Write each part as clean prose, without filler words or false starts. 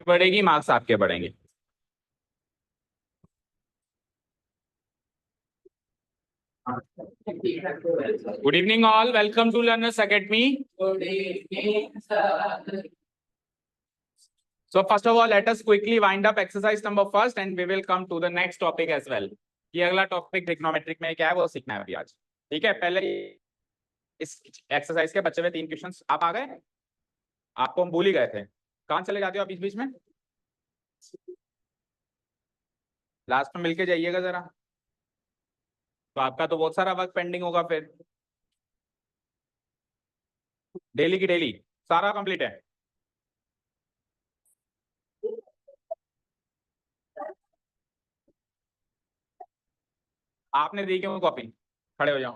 बढ़ेगी, मार्क्स आपके बढ़ेंगे। Good evening all, welcome to Learners Academy. So first of all, let us quickly wind up exercise number first and we will come to the next topic as well. ये अगला topic trigonometric में क्या है वो सीखना है अभी आज। ठीक है, पहले इस एक्सरसाइज के बच्चे हुए 3 क्वेश्चंस आप आ गए, आपको हम भूल ही गए थे। कहाँ चले जाते हो आप बीच बीच में? लास्ट में मिलके जाइएगा जरा, तो आपका तो बहुत सारा वर्क पेंडिंग होगा फिर। डेली की डेली सारा कंप्लीट है। आपने दी क्यों कॉपी? खड़े हो जाओ,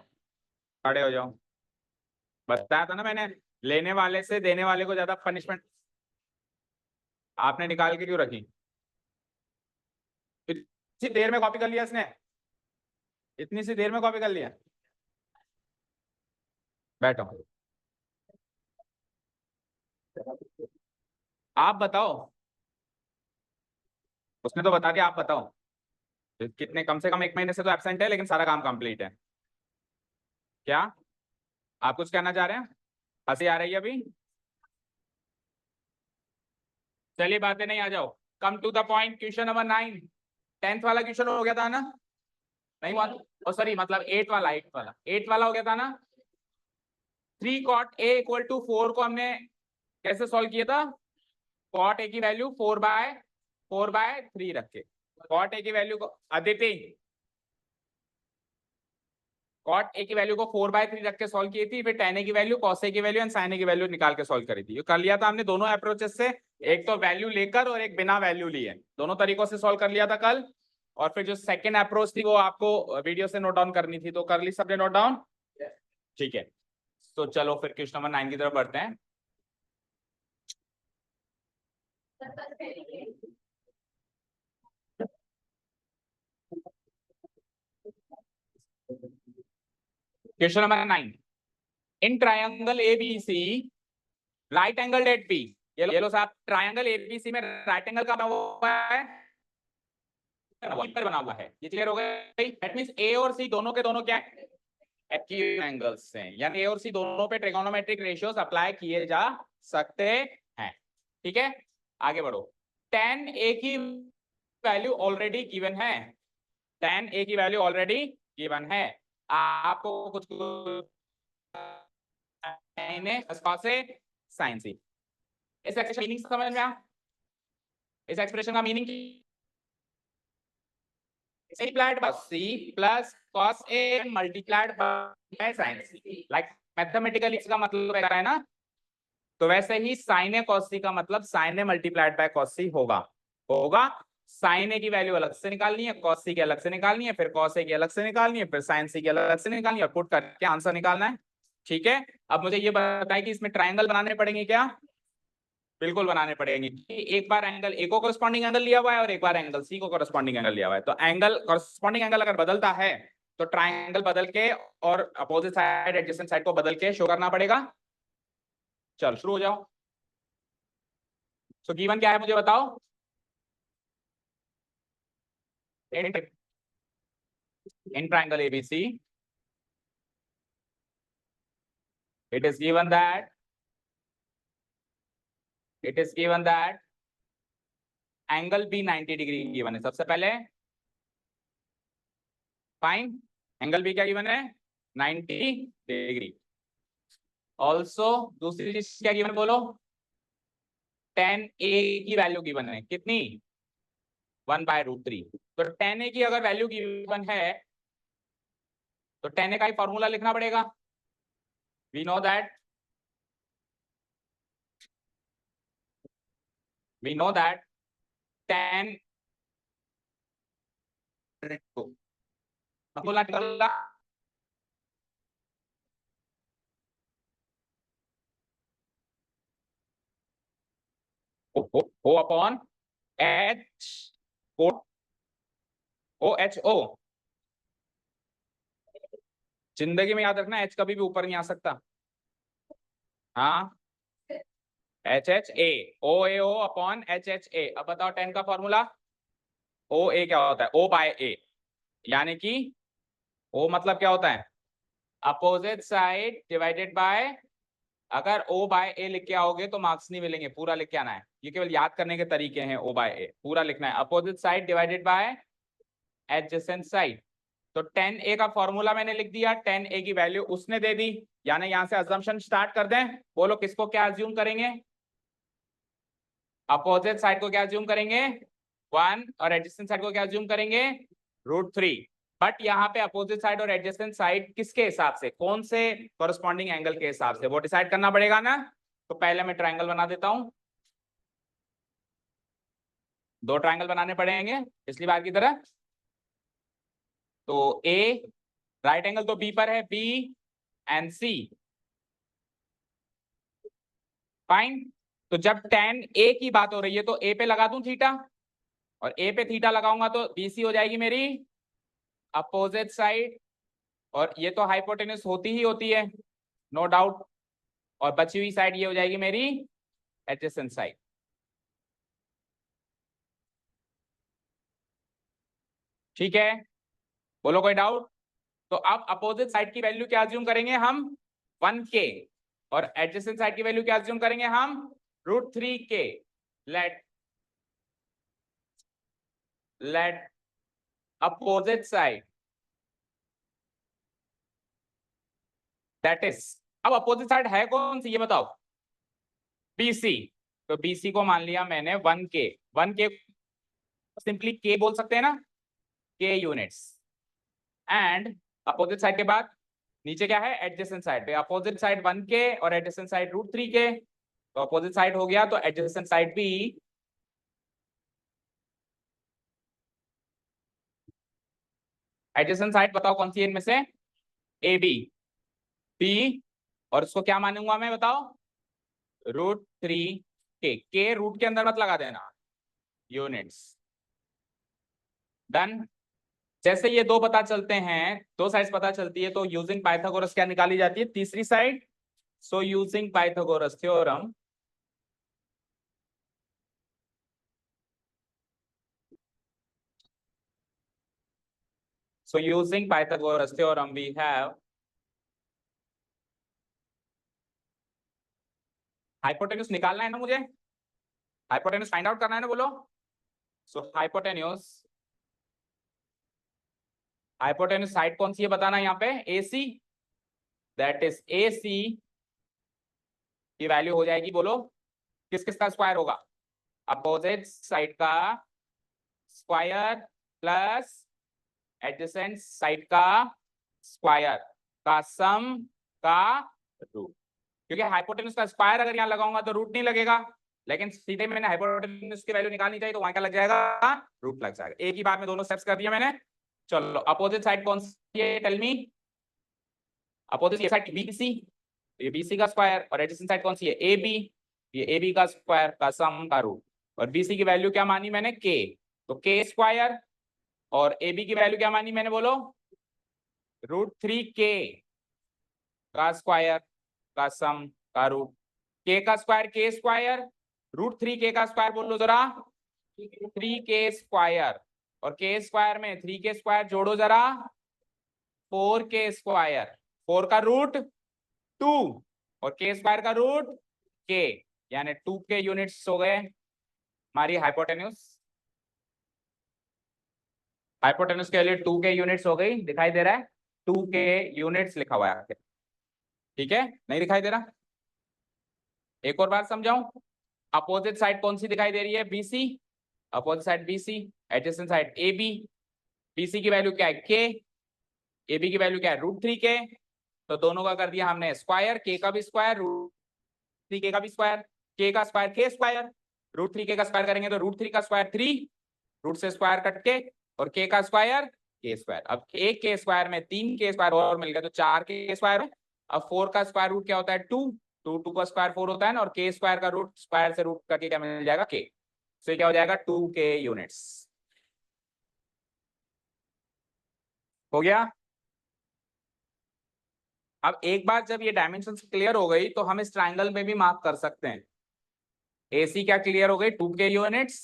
खड़े हो जाओ। बताया था ना मैंने, लेने वाले से देने वाले को ज्यादा पनिशमेंट। आपने निकाल के क्यों रखी? इतनी देर में कॉपी कर लिया इसने, इतनी सी देर में कॉपी कर लिया। बैठो, आप बताओ। उसने तो बता दिया, आप बताओ। कितने, कम से कम 1 महीने से तो एब्सेंट है लेकिन सारा काम कंप्लीट है। क्या आप कुछ कहना चाह रहे हैं? हंसी आ रही है अभी? चलिए बातें नहीं, आ जाओ। Come to the point, question number 9। 10th वाला क्वेश्चन हो गया था ना? नहीं हुआ? ओ सॉरी, मतलब 8 वाला हो गया था ना। 3 cot a = 4 को हमने कैसे सॉल्व किया था? कॉट ए की वैल्यू 4/3 रख के, कॉट ए की वैल्यू को अदिति, कॉट ए की वैल्यू को 4/3 रख के सॉल्व की थी, फिर tan ए की वैल्यू, cos ए की वैल्यू एंड sin ए की वैल्यू निकाल के सॉल्व करी थी। ये कर लिया था हमने दोनों अप्रोचेस से, एक तो वैल्यू लेकर और एक बिना वैल्यू लिए, दोनों तरीकों से सॉल्व कर लिया था कल। और फिर जो सेकंड अप्रोच थी वो आपको वीडियो से नोट डाउन करनी थी, तो कर ली सबने नोट डाउन? ठीक है, तो चलो फिर क्वेश्चन नंबर 9 की तरफ बढ़ते हैं। Question number 9, in triangle ABC right angle at B. ये लो साहब, ट्रायंगल एबीसी में राइट एंगल का बना हुआ है, पर बना हुआ है। ये क्लियर हो गई? दैट मींस ए और सी दोनों के दोनों क्या है? एक्यूट एंगल्स हैं, यानी ए और सी दोनों पे ट्रिगोनोमेट्रिक रेशियोज अप्लाई किए जा सकते हैं। ठीक है, आगे बढ़ो। tan ए की वैल्यू ऑलरेडी गिवन है, tan ए की वैल्यू ऑलरेडी गिवन है। आपको कुछ साइन सी, इस एक्सप्रेशन मीनिंग समझ में आ? इस एक्सप्रेशन का meaning multiplied by c plus cos a multiplied by sin c, like mathematically इसका मतलब है ना, तो वैसे ही sin a cos c का मतलब sin a multiplied by cos c होगा। sin a की वैल्यू अलग से निकालनी है, cos c की अलग से निकालनी है, फिर cos a की अलग से निकालनी है, फिर sin c की अलग से निकालनी है और पुट करके आंसर निकालना है। ठीक है, अब मुझे ये बताएं कि इसमें ट्रायंगल बनाने पड़ेंगे क्या? बिल्कुल बनाने पड़ेंगे। एक बार एंगल ए को कॉरेस्पॉन्डिंग एंगल लिया हुआ है और एक बार एंगल सी को कॉरेस्पॉन्डिंग एंगल लिया हुआ है, तो एंगल कॉरेस्पॉन्डिंग एंगल अगर बदलता है तो ट्रायंगल बदल के और अपोजिट साइड एडजेसेंट साइड को बदल के शो करना पड़ेगा। चल शुरू हो जाओ। सो गिवन क्या है मुझे बताओ। In triangle ABC it is given that angle B 90 degree given है। सबसे पहले फाइन, एंगल बी क्या गिवन है? 90 डिग्री। ऑल्सो दूसरी चीज क्या गिवन बोलो? tan a की वैल्यू गिवन है, कितनी? 1/√3। तो tan a की अगर वैल्यू गिवन है तो tan a का ही फॉर्मूला लिखना पड़ेगा। We know that tan formula निकला O upon H O H O. जिंदगी में याद रखना, एच कभी भी ऊपर नहीं आ सकता। हाँ, HHA, OAO अपॉन HHA। अब बताओ 10 का फॉर्मूला। OA क्या होता है? O बाय A, यानी कि O मतलब क्या होता है? अपोजिट साइड डिवाइडेड बाय, अगर O बाय A लिख के आओगे तो मार्क्स नहीं मिलेंगे, पूरा लिख के आना है। ये केवल याद करने के तरीके हैं। O बाय A पूरा लिखना है। Opposite side divided by adjacent side. तो 10A का फॉर्मूला मैंने लिख दिया, 10A की वैल्यू उसने दे दी, यानी यहां से अजम्पशन स्टार्ट कर दें। बोलो किसको क्या अज्यूम करेंगे? अपोजिट साइड को क्या अज्यूम करेंगे? 1, और एडजेसेंट साइड को क्या अज्यूम करेंगे? √3। बट यहाँ पे अपोजिट साइड और एडजेसेंट साइड किसके हिसाब से, कौन से कॉरेस्पॉन्डिंग एंगल के हिसाब से, वो डिसाइड करना पड़ेगा ना। तो पहले मैं ट्रायंगल बना देता हूं, 2 ट्रायंगल बनाने पड़ेंगे पिछली बार की तरह। तो ए राइट एंगल तो बी पर है, बी एंड सी, फाइन। तो जब tan ए की बात हो रही है तो ए पे लगा दूं थीटा, और ए पे थीटा लगाऊंगा तो बीसी हो जाएगी मेरी अपोजिट साइड, और ये तो हाइपोटेन्यूज होती ही होती है, नो डाउट। और बची हुई साइड ये हो जाएगी मेरी एडजेसेंट साइड। ठीक है, बोलो कोई डाउट? तो अब अपोजिट साइड की वैल्यू क्या अज्यूम करेंगे हम? 1k, और एडजेसेंट साइड की वैल्यू क्या अज्यूम करेंगे हम? √3k। Let opposite side that is, अब अपोजिट साइड है कौन सी ये बताओ? BC। तो BC को मान लिया मैंने 1k। 1k सिंपली k बोल सकते हैं ना, k units. And opposite side के बाद नीचे क्या है? एडजेसेंट साइड पे अपोजिट साइड 1k और एडजेसेंट साइड √3k। तो अपोजिट साइड हो गया, तो एडजेसेंट साइड भी, एडजेसेंट साइड बताओ कौन सी है इनमें से? AB, B, और उसको क्या मानूंगा मैं बताओ? √3k। k रूट के अंदर मत लगा देना, यूनिट्स। डन। जैसे ये दो पता चलते हैं, दो साइड्स पता चलती है, तो यूजिंग पाइथागोरस क्या निकाली जाती है? तीसरी side. So using Pythagoras theorem, we have hypotenuse निकालना है ना मुझे, हाइपोटेन्यूज फाइंड आउट करना है ना, बोलो। सो हाइपोटेन्यूज साइड कौन सी है बताना यहाँ पे? AC, दैट इज AC की वैल्यू हो जाएगी, बोलो किस किस का स्क्वायर होगा? अपोजिट साइड का स्क्वायर प्लस एडजेसेंट साइड का स्क्वायर का सम का रूट। क्योंकि हाइपोटेन्यूज का स्क्वायर अगर यहाँ लगाऊंगा तो रूट नहीं लगेगा, लेकिन सीधे मैंने हाइपोटेन्यूज की वैल्यू निकालनी चाहिए, तो वहां क्या लग जाएगा? रूट लग जाएगा। एक ही बार में दोनों स्टेप्स कर दिया मैंने। चलो अपोजिट साइड कौन सी है? Tell me. Opposite side BC, ये BC का स्क्वायर, और एडजेसेंट साइड कौन सी है? AB, ये AB का स्क्वायर का सम का रूट। और BC की वैल्यू क्या मानी मैंने? K, तो K स्क्वायर, और AB की वैल्यू क्या मानी मैंने, बोलो? √3k का स्क्वायर का सम का रूट। K का स्क्वायर K स्क्वायर, √3k का स्क्वायर बोलो जरा, 3k स्क्वायर, और K स्क्वायर में 3k स्क्वायर जोड़ो जरा, 4k स्क्वायर, 4 का रूट 2, और K स्क्वायर का रूट K, यानी 2k यूनिट्स हो गए हमारी हाइपोटेन्यूज। हाइपोटेन्यूज के लिए 2k यूनिट्स हो गई, दिखाई दे रहा है? 2k यूनिट्स लिखा हुआ है, ठीक है? नहीं दिखाई दे रहा? एक और बार समझाऊं। अपोजिट साइड कौन सी दिखाई दे रही है? BC, opposite side BC, adjacent side AB। BC की वैल्यू क्या है? K, AB की वैल्यू क्या है? √3k। तो दोनों का कर दिया हमने स्क्वायर, K का भी स्क्वायर, √3k का भी स्क्वायर, K का स्क्वायर K स्क्वायर, √3k का स्क्वायर करेंगे तो √3 का स्क्वायर 3, रूट से स्क्वायर कट के, और K का स्क्वायर K स्क्वायर। अब एक K स्क्वायर में 3k स्क्वायर और मिल गया तो 4k स्क्वायर है। अब 4 का स्क्वायर रूट क्या होता है? 2, 2 का स्क्वायर 4 होता है ना, और K स्क्वायर का रूट स्क्वायर से रूट करके क्या मिल जाएगा? K। तो क्या हो जाएगा? 2k units. हो गया। अब एक बार जब ये डायमेंशंस क्लियर हो गई तो हम इस ट्रायंगल में भी मार्क कर सकते हैं। AC क्या क्लियर हो गई 2K यूनिट्स,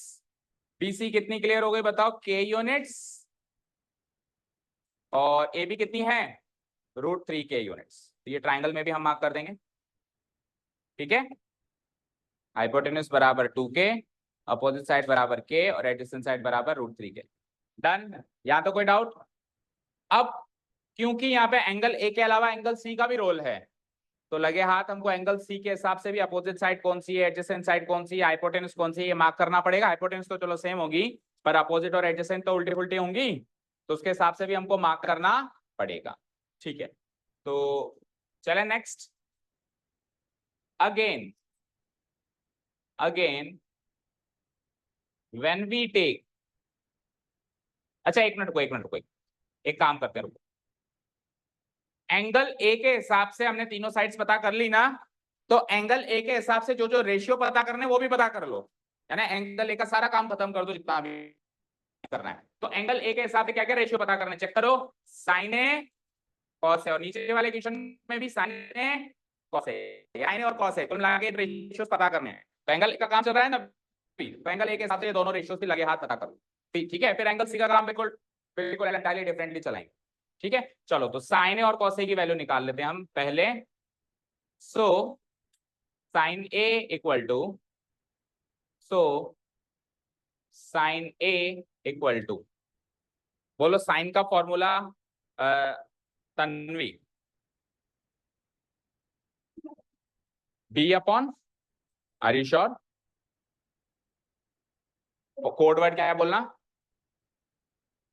BC कितनी क्लियर हो गई बताओ K यूनिट्स, और AB कितनी है √3K यूनिट्स। तो ये ट्राइंगल में भी हम मार्क कर देंगे, ठीक है। हाइपोटेन्यूज बराबर 2K, अपोजिट साइड बराबर K और एडजेसेंट साइड बराबर √3K। डन, यहाँ तो कोई डाउट। अब क्योंकि यहाँ पे एंगल A के अलावा एंगल C का भी रोल है, तो लगे हाथ हमको एंगल C के हिसाब से भी अपोजिट साइड कौन सी है, एडजेसेंट साइड कौन सी है, हाइपोटेन्यूज कौन सी है, ये मार्क करना पड़ेगा। हाइपोटेन्यूज तो चलो सेम होगी, पर अपोजिट और एडजेसेंट तो उल्टी उल्टी होंगी, तो उसके हिसाब से भी हमको मार्क करना पड़ेगा, ठीक है। तो चले next. Again when we take, अच्छा एक मिनट रुको, एक काम करते हैं, रुको। एंगल ए के हिसाब से हमने तीनों साइड्स पता कर ली ना, तो एंगल ए के हिसाब से जो जो रेशियो पता करने वो भी पता कर लो, है ना। एंगल ए का सारा काम खत्म कर दो जितना भी करना है। तो एंगल ए के हिसाब से क्या क्या रेशियो पता करना, चेक करो। साइन ए कॉस है, और नीचे वाले क्वेश्चन में भी साइन ए कॉस है, साइन ए और कॉस है, कुल मिला के रेशियोस पता करने हैं। तो एंगल ए का काम चल रहा है ना, तो एंगल ए के हिसाब से ये दोनों रेशियोस भी लगे हाथ पता करो, ठीक है। फिर एंगल सी का काम बिल्कुल बिल्कुल एंटायरली डिफरेंटली चलाएंगे, ठीक है। चलो तो साइन ए और कॉस ए की वैल्यू निकाल लेते हैं हम पहले। So sine A equal to, so sine A equal to, बोलो साइन का formula Tanvi, B upon, are you sure? Code word क्या है बोलना,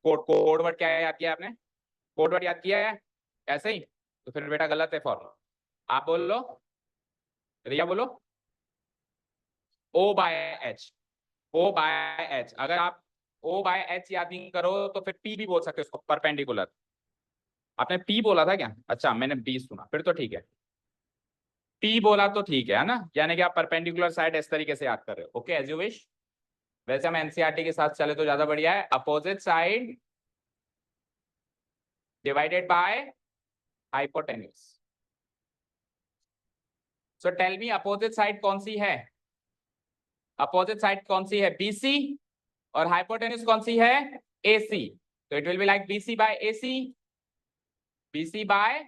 कोड वर्ड क्या है याद किया आपने, कोड वर्ड याद किया है ऐसे ही, तो फिर बेटा गलत है फॉर्मूला। आप बोल लो, रिया बोलो, O by H, O by H. अगर आप O बाय एच याद नहीं करो तो फिर P भी बोल सकते हो उसको, परपेंडिकुलर। आपने P बोला था क्या? अच्छा मैंने B सुना, फिर तो ठीक है। P बोला तो ठीक है ना, यानी कि आप परपेंडिकुलर साइड इस तरीके से याद कर रहे हो। Okay as you wish. वैसे हम एनसीईआरटी के साथ चले तो ज्यादा बढ़िया है। Opposite side divided by hypotenuse. So tell me opposite side कौन सी है, अपोजिट साइड कौन सी है BC, और हाइपोटेन्यूज कौन सी है AC। तो it will be like BC by AC, BC by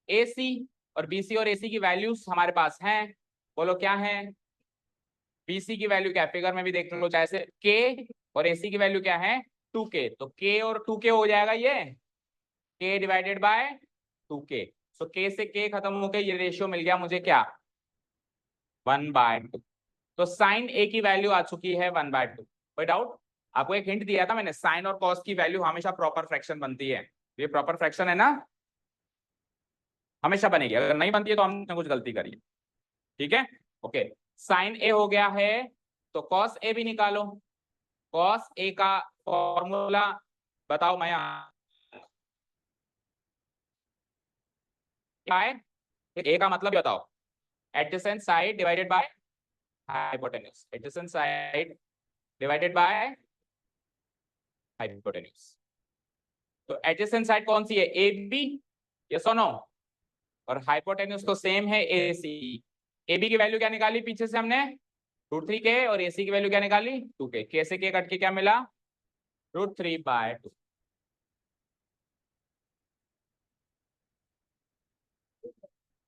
AC, और BC और AC की वैल्यूज हमारे पास हैं, बोलो क्या है। BC की वैल्यू क्या है, फिगर में भी देख लो चाहे से, K, और AC की वैल्यू क्या है 2K, तो K और 2K हो जाएगा ये K divided by 2K। So K से K खत्म होकर ये रेशियो मिल गया मुझे क्या 1/2। तो साइन A की वैल्यू आ चुकी है 1/2। कोई डाउट? आपको एक हिंट दिया था मैंने, साइन और कॉस की वैल्यू हमेशा प्रॉपर फ्रैक्शन बनती है, ये प्रॉपर फ्रैक्शन है ना, हमेशा बनेगी। अगर नहीं बनती है तो हमने कुछ गलती करी है, ठीक है। ओके, साइन ए हो गया है, तो कॉस ए भी निकालो। कॉस ए का फॉर्मूला बताओ मैं, क्या है ए का मतलब बताओ, adjacent side divided by hypotenuse, adjacent side divided by hypotenuse. तो एडजेसेंट साइड कौन सी है ए बी, यस और नो, और हाइपोटेन्यूज तो सेम है ए सी। ए बी की वैल्यू क्या निकाली पीछे से हमने √3K, और ए सी की वैल्यू क्या निकाली 2K। K से K कट के क्या मिला √3/2।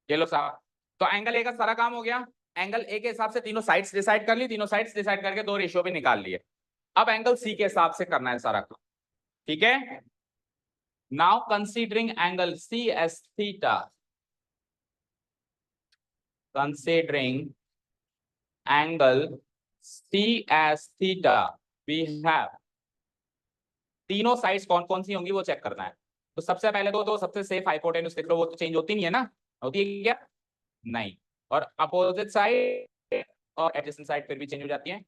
ये लो साहब, तो एंगल ए का सारा काम हो गया। एंगल ए के हिसाब से तीनों साइड्स डिसाइड कर ली, तीनों साइड्स डिसाइड करके दो रेशियो भी निकाल लिए। अब एंगल सी के हिसाब से करना है सारा काम, ठीक है। Now considering angle C as theta, considering angle C as theta, we have, तीनों साइड्स कौन कौन सी होंगी वो चेक करना है। तो सबसे पहले तो सबसे सेफ हाइपोटेन्यूज देख लो, वो तो चेंज होती नहीं है ना, होती है क्या? नहीं। और अपोजिट साइड और एडजेसेंट साइड फिर भी चेंज हो जाती है।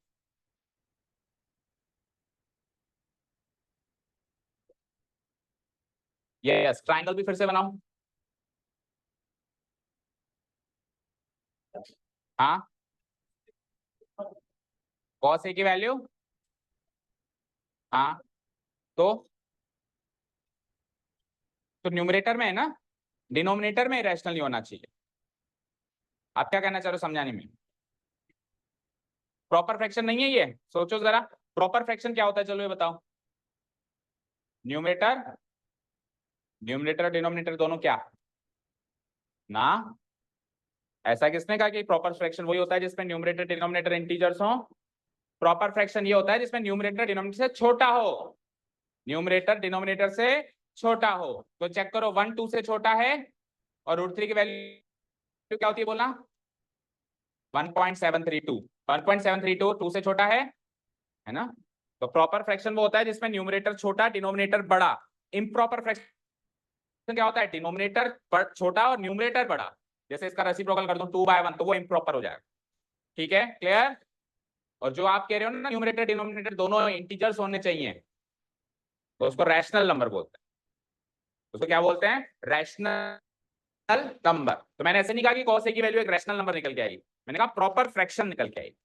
यस, ट्राइंगल भी फिर से बनाओ। हाँ, कॉस ए की वैल्यू, हाँ, तो न्यूमरेटर में है ना, डिनोमिनेटर में रैशनल नहीं होना चाहिए। आप क्या कहना चाह रहे हो समझाने में? प्रॉपर फ्रैक्शन नहीं है ये, सोचो जरा प्रॉपर फ्रैक्शन क्या होता है, चलो ये बताओ। न्यूमरेटर न्यूमरेटर डिनोमिनेटर दोनों क्या ना, ऐसा किसने कहा कि प्रॉपर फ्रैक्शन वही होता है जिसमें न्यूमरेटर डिनोमिनेटर इंटीजर्स हो? प्रॉपर फ्रैक्शन ये होता है जिसमें न्यूमरेटर डिनोमिनेटर से छोटा हो, न्यूमरेटर डिनोमिनेटर से छोटा हो। तो चेक करो 1 2 से छोटा है और √3 की वैल्यू क्या होती है बोलना, 1.732, 1.732 2 से छोटा है ना। तो प्रॉपर फ्रैक्शन वो होता है जिसमें न्यूमरेटर छोटा डिनोमिनेटर बड़ा। इम्प्रॉपर फ्रैक्शन क्या होता है, डिनोमिनेटर छोटा और न्यूमरेटर बड़ा। जैसे इसका रेसिप्रोकल कर दूं 2/1 तो वो इम्प्रॉपर हो जाएगा। ठीक है, क्लियर। और जो आप कह रहे हो ना न्यूमरेटर डिनोमिनेटर दोनों इंटीजर्स होने चाहिए, तो उसको रैशनल नंबर बोलते हैं। उसको क्या बोलते हैं, रैशनल नंबर। तो मैंने ऐसे नहीं कहा कि cos A की वैल्यू एक रैशनल नंबर निकल के आएगी, मैंने कहा प्रॉपर फ्रैक्शन निकल के आएगी।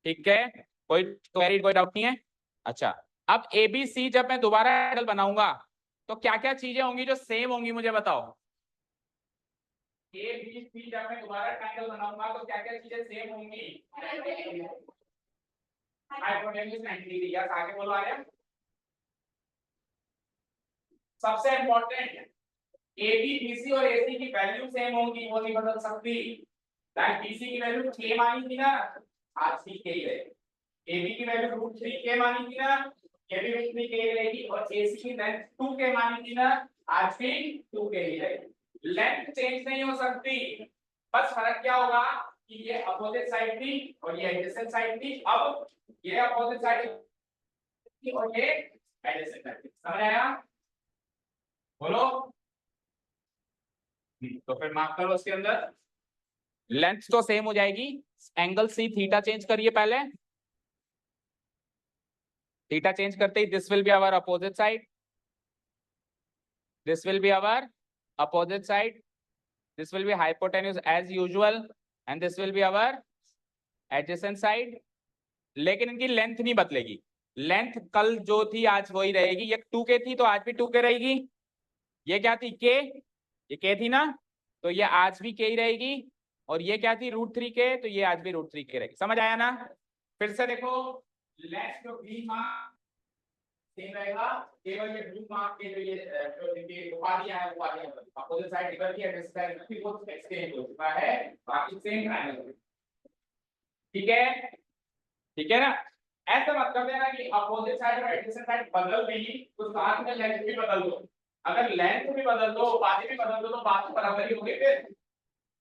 ठीक है, कोई क्वेरी कोई डाउट नहीं है। अच्छा, अब ABC जब मैं दोबारा ट्रायंगल बनाऊंगा तो क्या क्या चीजें होंगी जो सेम होंगी, मुझे बताओ। ABC जब मैं दोबारा ट्रायंगल बनाऊंगा तो क्या क्या चीजें सेम होंगी? हाइपोटेन्यूज 90 डिग्री, यस आगे बोलो आर्यन। सबसे इंपॉर्टेंट, AB BC और AC की वैल्यू सेम होंगी, वो नहीं बदल सकती। लाइक BC की वैल्यू 6 मानी थी ना, आज भी यही है। AB की वैल्यू √3k मानी थी ना, ये भी √3k रहेगी। और AC की लेंथ 2k मानी थी ना, आज भी 2k ही रहेगी। लेंथ चेंज नहीं हो सकती, बस फर्क क्या होगा कि ये अपोजिट साइड थी और ये एडजेसेंट साइड थी। अब ये अपोजिट साइड थी और ये एडजेसेंट साइड थी, समझ आया? बोलो। तो फिर मार्क करो उसके अंदर, लेंथ तो सेम हो जाएगी। एंगल C थीटा चेंज करिए पहले, थीटा चेंज करते ही this will be our opposite side, this will be our opposite side, this will be hypotenuse as usual and this will be our adjacent side. लेकिन इनकी length नहीं बदलेगी, length कल जो थी आज वही रहेगी। ये 2k थी तो आज भी 2k रहेगी। ये क्या थी, k, ये k थी ना, तो ये आज भी k ही रहेगी। और ये क्या थी, √3k, तो ये आज भी √3k रहेगी। समझ आया ना? फिर से देखो, लेंथ जो ग्रीन मार्क सेम रहेगा, केवल ये ब्लू मार्क के जो ये जो इनके उपाधियां हैं, उपाधियां अपोजिट साइड निकल के एड्रेस साइड की वो एक्सचेंज हो चुका है, बाकी सेम ट्रायंगल। ठीक है, ठीक है ना? ऐसा मत कर देना कि अपोजिट साइड और एडजेसेंट साइड बदल गई तो साथ में लेंथ भी बदल दो। अगर लेंथ भी बदल दो, उपाधि भी बदल दो, तो बात बराबर ही होगी।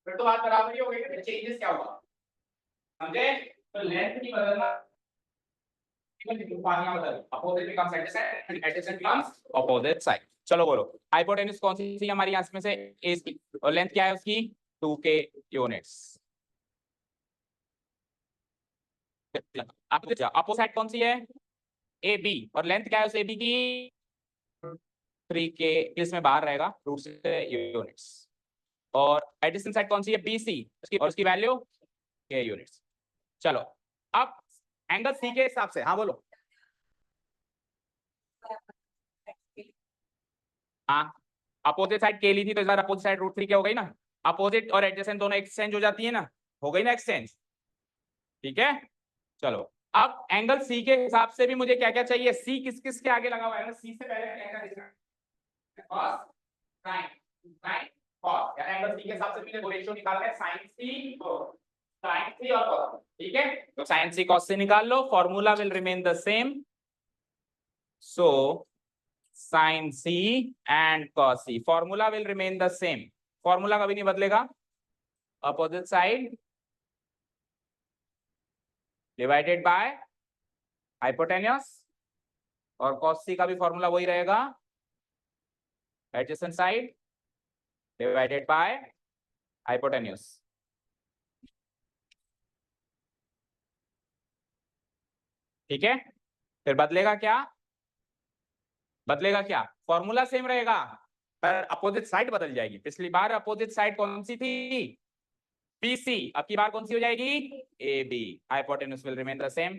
फिर तो बात बराबर ही होगी, फिर चेंजेस क्या होगा, समझे? तो लेंथ की बदलना, उपाधियां बदल, opposite becomes adjacent and adjacent becomes opposite side। चलो बोलो, हाइपोटेन्यूज कौन सी थी हमारी यहाँ में से, A की, और लेंथ क्या है उसकी, 2k यूनिट्स। अपोजिट साइड कौन सी है, AB, और लेंथ क्या है उस AB की, 3k, इसमें बाहर रहेगा रूट से यूनिट्स। और एडिशन साइड कौन सी है, BC, उसकी, और उसकी वैल्यू k यूनिट्स। चलो, अब एंगल C के हिसाब से, हाँ बोलो। हाँ, अपोजिट साइड k ली थी तो इस बार अपोजिट साइड √3k हो गई ना। अपोजिट और एडजेसेंट दोनों एक्सचेंज हो जाती है ना, हो गई ना एक्सचेंज। ठीक है, चलो अब एंगल C के हिसाब से भी मुझे क्या क्या चाहिए, C किस किस के आगे लगा हुआ है ना, C से पहले क्या क्या दिख रहा है, cos sin sin cos, यानी एंगल C के हिसाब से मुझे रेशियो निकालना है sin C और cos। ठीक है, तो sin C cos C निकाल लो, formula will remain the same. So sin C and cos C, formula will remain the same, formula कभी नहीं बदलेगा। Opposite side divided by hypotenuse, और cos C का भी फॉर्मूला वही रहेगा, adjacent side divided by hypotenuse. ठीक है, फिर बदलेगा क्या, बदलेगा क्या, फॉर्मूला सेम रहेगा पर अपोजिट साइड बदल जाएगी। पिछली बार अपोजिट साइड कौन सी थी, BC, अब की बार कौन सी हो जाएगी, AB, hypotenuse will remain the same,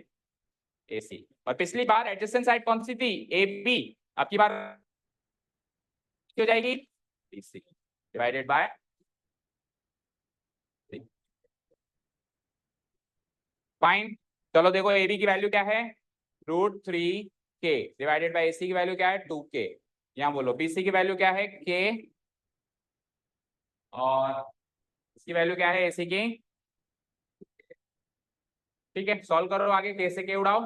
AC। और पिछली बार एडजेसेंट साइड कौन सी थी, AB, अब की बार हो जाएगी BC डिवाइडेड बाय, फाइन। चलो देखो ए बी की वैल्यू क्या है, √3k डिवाइडेड बाई AC की वैल्यू क्या है 2k। यहाँ बोलो BC की वैल्यू क्या है k और इसकी वैल्यू क्या है AC की। ठीक है, सॉल्व करो आगे, k से k उड़ाओ,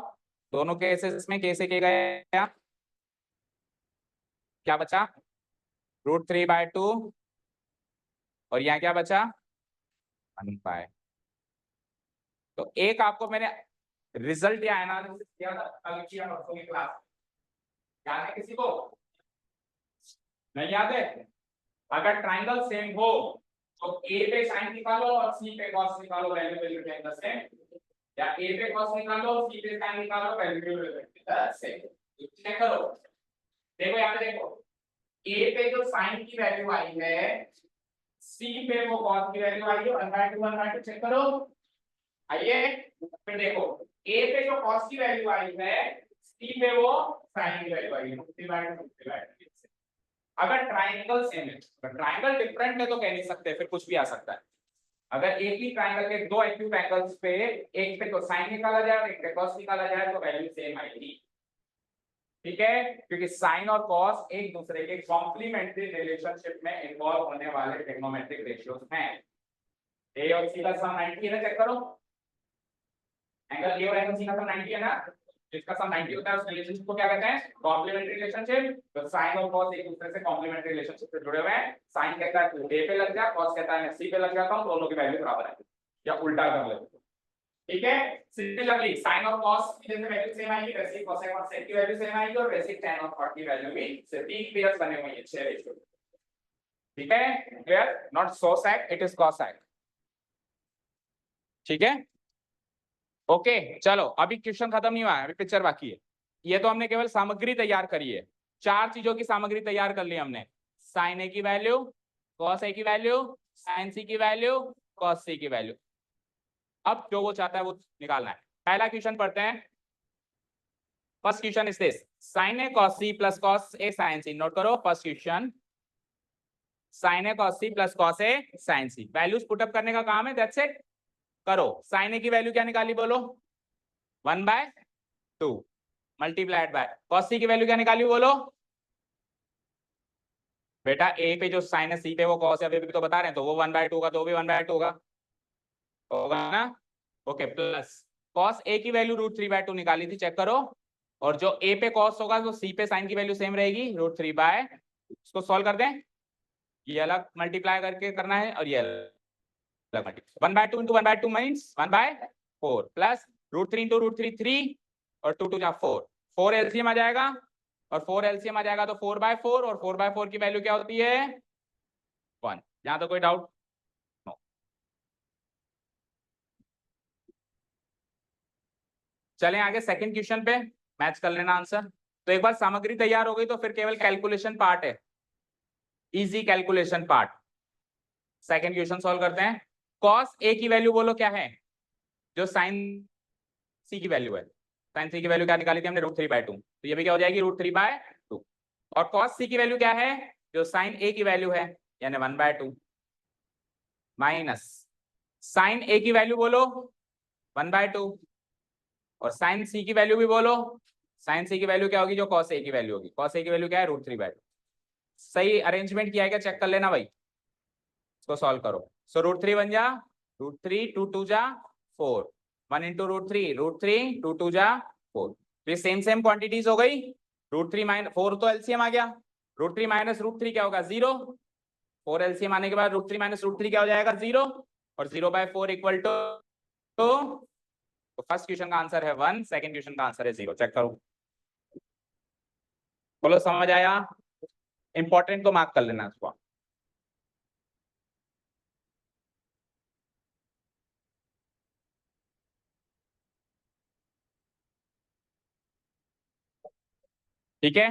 दोनों केसेस में k से k गया, क्या बचा √3/2 और यहाँ क्या बचा 1/। तो एक आपको मैंने रिजल्ट या एनालिसिस किया था कल की परसों की क्लास, याद है किसी को, नहीं याद है? अगर ट्राइंगल सेम हो तो ए पे साइन निकालो और सी पे कॉस निकालो, value will remain the same, या ए पे कॉस निकालो सी पे साइन निकालो, value will remain the same. Check करो, देखो यहाँ पे देखो, ए पे जो साइन की वैल्यू आई है, सी पे वो कॉस की वैल्यू आई है 1/2 1/2, चेक करो। आइए फिर देखो, ए पे जो कॉस की वैल्यू आई है, सी पे वो साइन की वैल्यू आई है 3/2। अगर ट्राइंगल सेम है, अगर ट्राइंगल डिफरेंट है तो कह नहीं सकते, फिर कुछ भी आ सकता है। अगर एक ही ट्राइंगल के दो एक्यूट एंगल्स पे एक पे तो साइन निकाला जाए और एक पे कॉस निकाला जाए तो वैल्यू सेम आएगी। ठीक है, क्योंकि साइन और कॉस एक दूसरे के कॉम्प्लीमेंट्री रिलेशनशिप में इन्वॉल्व होने वाले ट्रिग्नोमेट्रिक रेशियोज हैं। ए और सी का सम 90 है ना, चेक करो, एंगल ए और एंगल सी का सम 90 है ना, जिसका सम 90 होता है उस रिलेशनशिप को क्या कहते हैं, कॉम्प्लीमेंट्री रिलेशनशिप। तो साइन और कॉस एक दूसरे से कॉम्प्लीमेंट्री रिलेशनशिप से जुड़े हुए हैं। साइन कहता है तू ए पे लग जा, कॉस कहता है मैं सी पे लग जाता हूं, दोनों की वैल्यू बराबर है, या उल्टा कर ले। ठीक है, सिमिलरली साइन और कॉस की जैसे वैल्यू सेम आएगी, वैसे कोसेक और सेक की वैल्यू सेम आएगी, और वैसे tan और cot की वैल्यू भी से तीन पेयर्स बने हुए हैं 6 रेशियो। ठीक है, clear, not सोसेक, it is cosec. ठीक है, ओके चलो, अभी क्वेश्चन खत्म नहीं हुआ है, अभी पिक्चर बाकी है। ये तो हमने केवल सामग्री तैयार करी है, 4 चीजों की सामग्री तैयार कर ली हमने, साइन ए की वैल्यू, कॉस ए की वैल्यू, साइन सी की वैल्यू, कॉस सी की वैल्यू। अब जो वो चाहता है वो निकालना है। पहला क्वेश्चन पढ़ते हैं। First question is this, sin a cos c plus cos a sin c। Note करो first question, sin a cos c plus cos a sin c। Values put up करने का काम है, दैट्स इट। करो, sin a की value क्या निकाली बोलो, 1/2 मल्टीप्लाइड बाय, cos c की वैल्यू क्या निकाली बोलो, बेटा a पे जो sin है c पे वो cos है, अभी भी तो बता रहे हैं, तो वो 1/2 होगा, तो वो भी 1/2 होगा ना। ओके, प्लस cos a की वैल्यू √3/2 निकाली थी, चेक करो, और जो a पे cos होगा तो c पे sin की वैल्यू सेम रहेगी √3/, इसको सॉल्व कर दें, ये अलग मल्टीप्लाई करके करना है और ये अलग multiply, 1/2 into 1/2 means 1/4 plus √3 into √3 3 और 2 2 जा 4, 4 एलसीएम आ जाएगा, और 4 एलसीएम आ जाएगा तो 4/4, और 4/4 की वैल्यू क्या होती है 1। यहां तो कोई डाउट नो। चलें आगे सेकंड क्वेश्चन पे, मैच कर लेना आंसर। तो एक बार सामग्री तैयार हो गई तो फिर केवल कैलकुलेशन पार्ट है, easy calculation part. Second question solve करते हैं। cos a की वैल्यू बोलो क्या है, जो sin c की वैल्यू है, sin c की वैल्यू क्या निकाली थी हमने √3/2, तो ये भी क्या हो जाएगी √3/2। और cos c की वैल्यू क्या है, जो sin a की वैल्यू है, यानी 1/2 माइनस sin a की वैल्यू बोलो 1/2, और sin c की वैल्यू भी बोलो, sin c की वैल्यू क्या होगी, जो cos a की वैल्यू होगी, cos a की वैल्यू क्या है √3/2। सही अरेंजमेंट किया है क्या, चेक कर लेना भाई, इसको सॉल्व करो। सो √3 बन जा √3, 2 2 जा 4, 1 इंटू √3 2 2 जा 4, तो ये सेम क्वांटिटीज हो गई। √3 माइनस 4 तो एलसीएम आ गया, √3 माइनस √3 क्या होगा 0, 4 एलसीएम आने के बाद √3 माइनस √3 क्या हो जाएगा 0, और 0/4 इक्वल टू, तो फर्स्ट क्वेश्चन का आंसर है 1, सेकंड क्वेश्चन का आंसर है 0। चेक करो, बोलो समझ आया, इंपॉर्टेंट तो मार्क कर लेना इसको। ठीक है,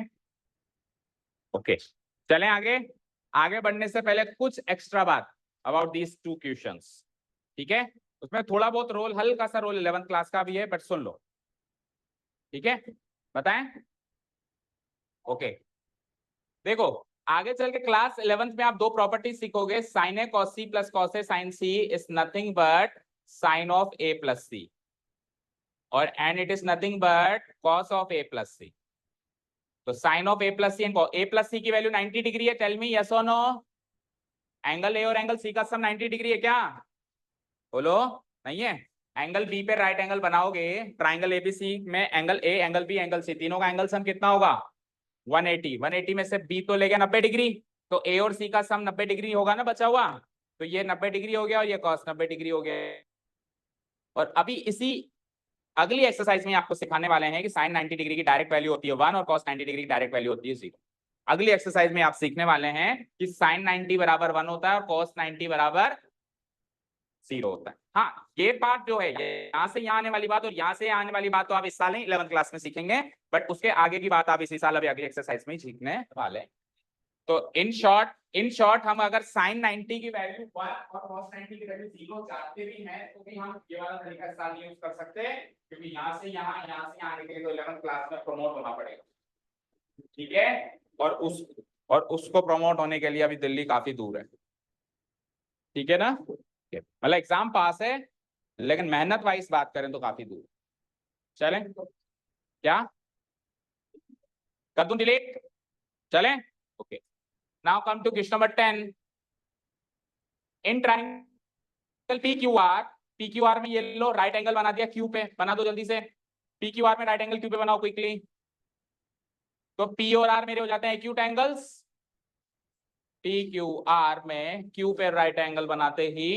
ओके चलें आगे। आगे बढ़ने से पहले कुछ एक्स्ट्रा बात अबाउट दीज 2 क्वेश्चंस। ठीक है, उसमें थोड़ा बहुत रोल, हल्का सा रोल 11th क्लास का भी है, बट सुन लो। ठीक है, बताएं, ओके देखो, आगे चल के क्लास 11th में आप 2 प्रॉपर्टी सीखोगे, sine A cos C plus cos A sine C is nothing but sine of A plus C. और and it is nothing but cos of A plus C. तो sine of A plus C and A plus C की value 90 degree है। Tell me yes और no. Angle A और angle सी का सम 90 degree है क्या? बोलो। नहीं है। एंगल बी पे राइट एंगल बनाओगे ट्राइंगल एबीसी में, angle A angle B angle C तीनों का एंगल सम कितना होगा? 180। 180 में से बी तो ले गया 90 डिग्री, तो ए और सी का सम 90 डिग्री होगा ना बचा हुआ। तो ये 90 डिग्री हो गया और ये कॉस 90 डिग्री हो गया। और अभी इसी अगली एक्सरसाइज में आपको सिखाने वाले हैं कि साइन 90 डिग्री की डायरेक्ट वैल्यू होती है 1 और कॉस 90 डिग्री की डायरेक्ट वैल्यू होती है 0। अगली एक्सरसाइज में आप सीखने वाले हैं कि साइन 90 बराबर 1 होता है और कॉस 90 बराबर 0 होता है। हाँ, ये पार्ट जो है ये यहाँ से यहाँ आने वाली बात और यहाँ से आने वाली बात तो आप इस साल ही 11th क्लास में सीखेंगे, बट उसके आगे की बात आप इसी साल अभी अगली एक्सरसाइज में ही सीखने वाले। तो इन शॉर्ट हम अगर साइन 90 की वैल्यू 1 और कॉस 90 की वैल्यू 0 चाहते भी हैं तो भी हम ये वाला तरीका इस साल यूज कर सकते हैं, क्योंकि यहाँ से यहाँ आने के लिए तो 11th क्लास में प्रमोट होना पड़ेगा। ठीक है। और उसको प्रमोट होने के लिए अभी दिल्ली काफी दूर है। ठीक है ना? मतलब एग्जाम पास है लेकिन मेहनत वाइज बात करें तो काफी दूर। चलें क्या कर दूं डिलीट? चलें okay. Now come to question number 10। In triangle P Q R में ये लो राइट एंगल बना दिया क्यू पे, बना दो जल्दी से। पी क्यू आर में राइट एंगल क्यू पे बनाओ क्विकली। तो पी और आर मेरे हो जाते हैं acute angles. P Q R में क्यू पे राइट एंगल बनाते ही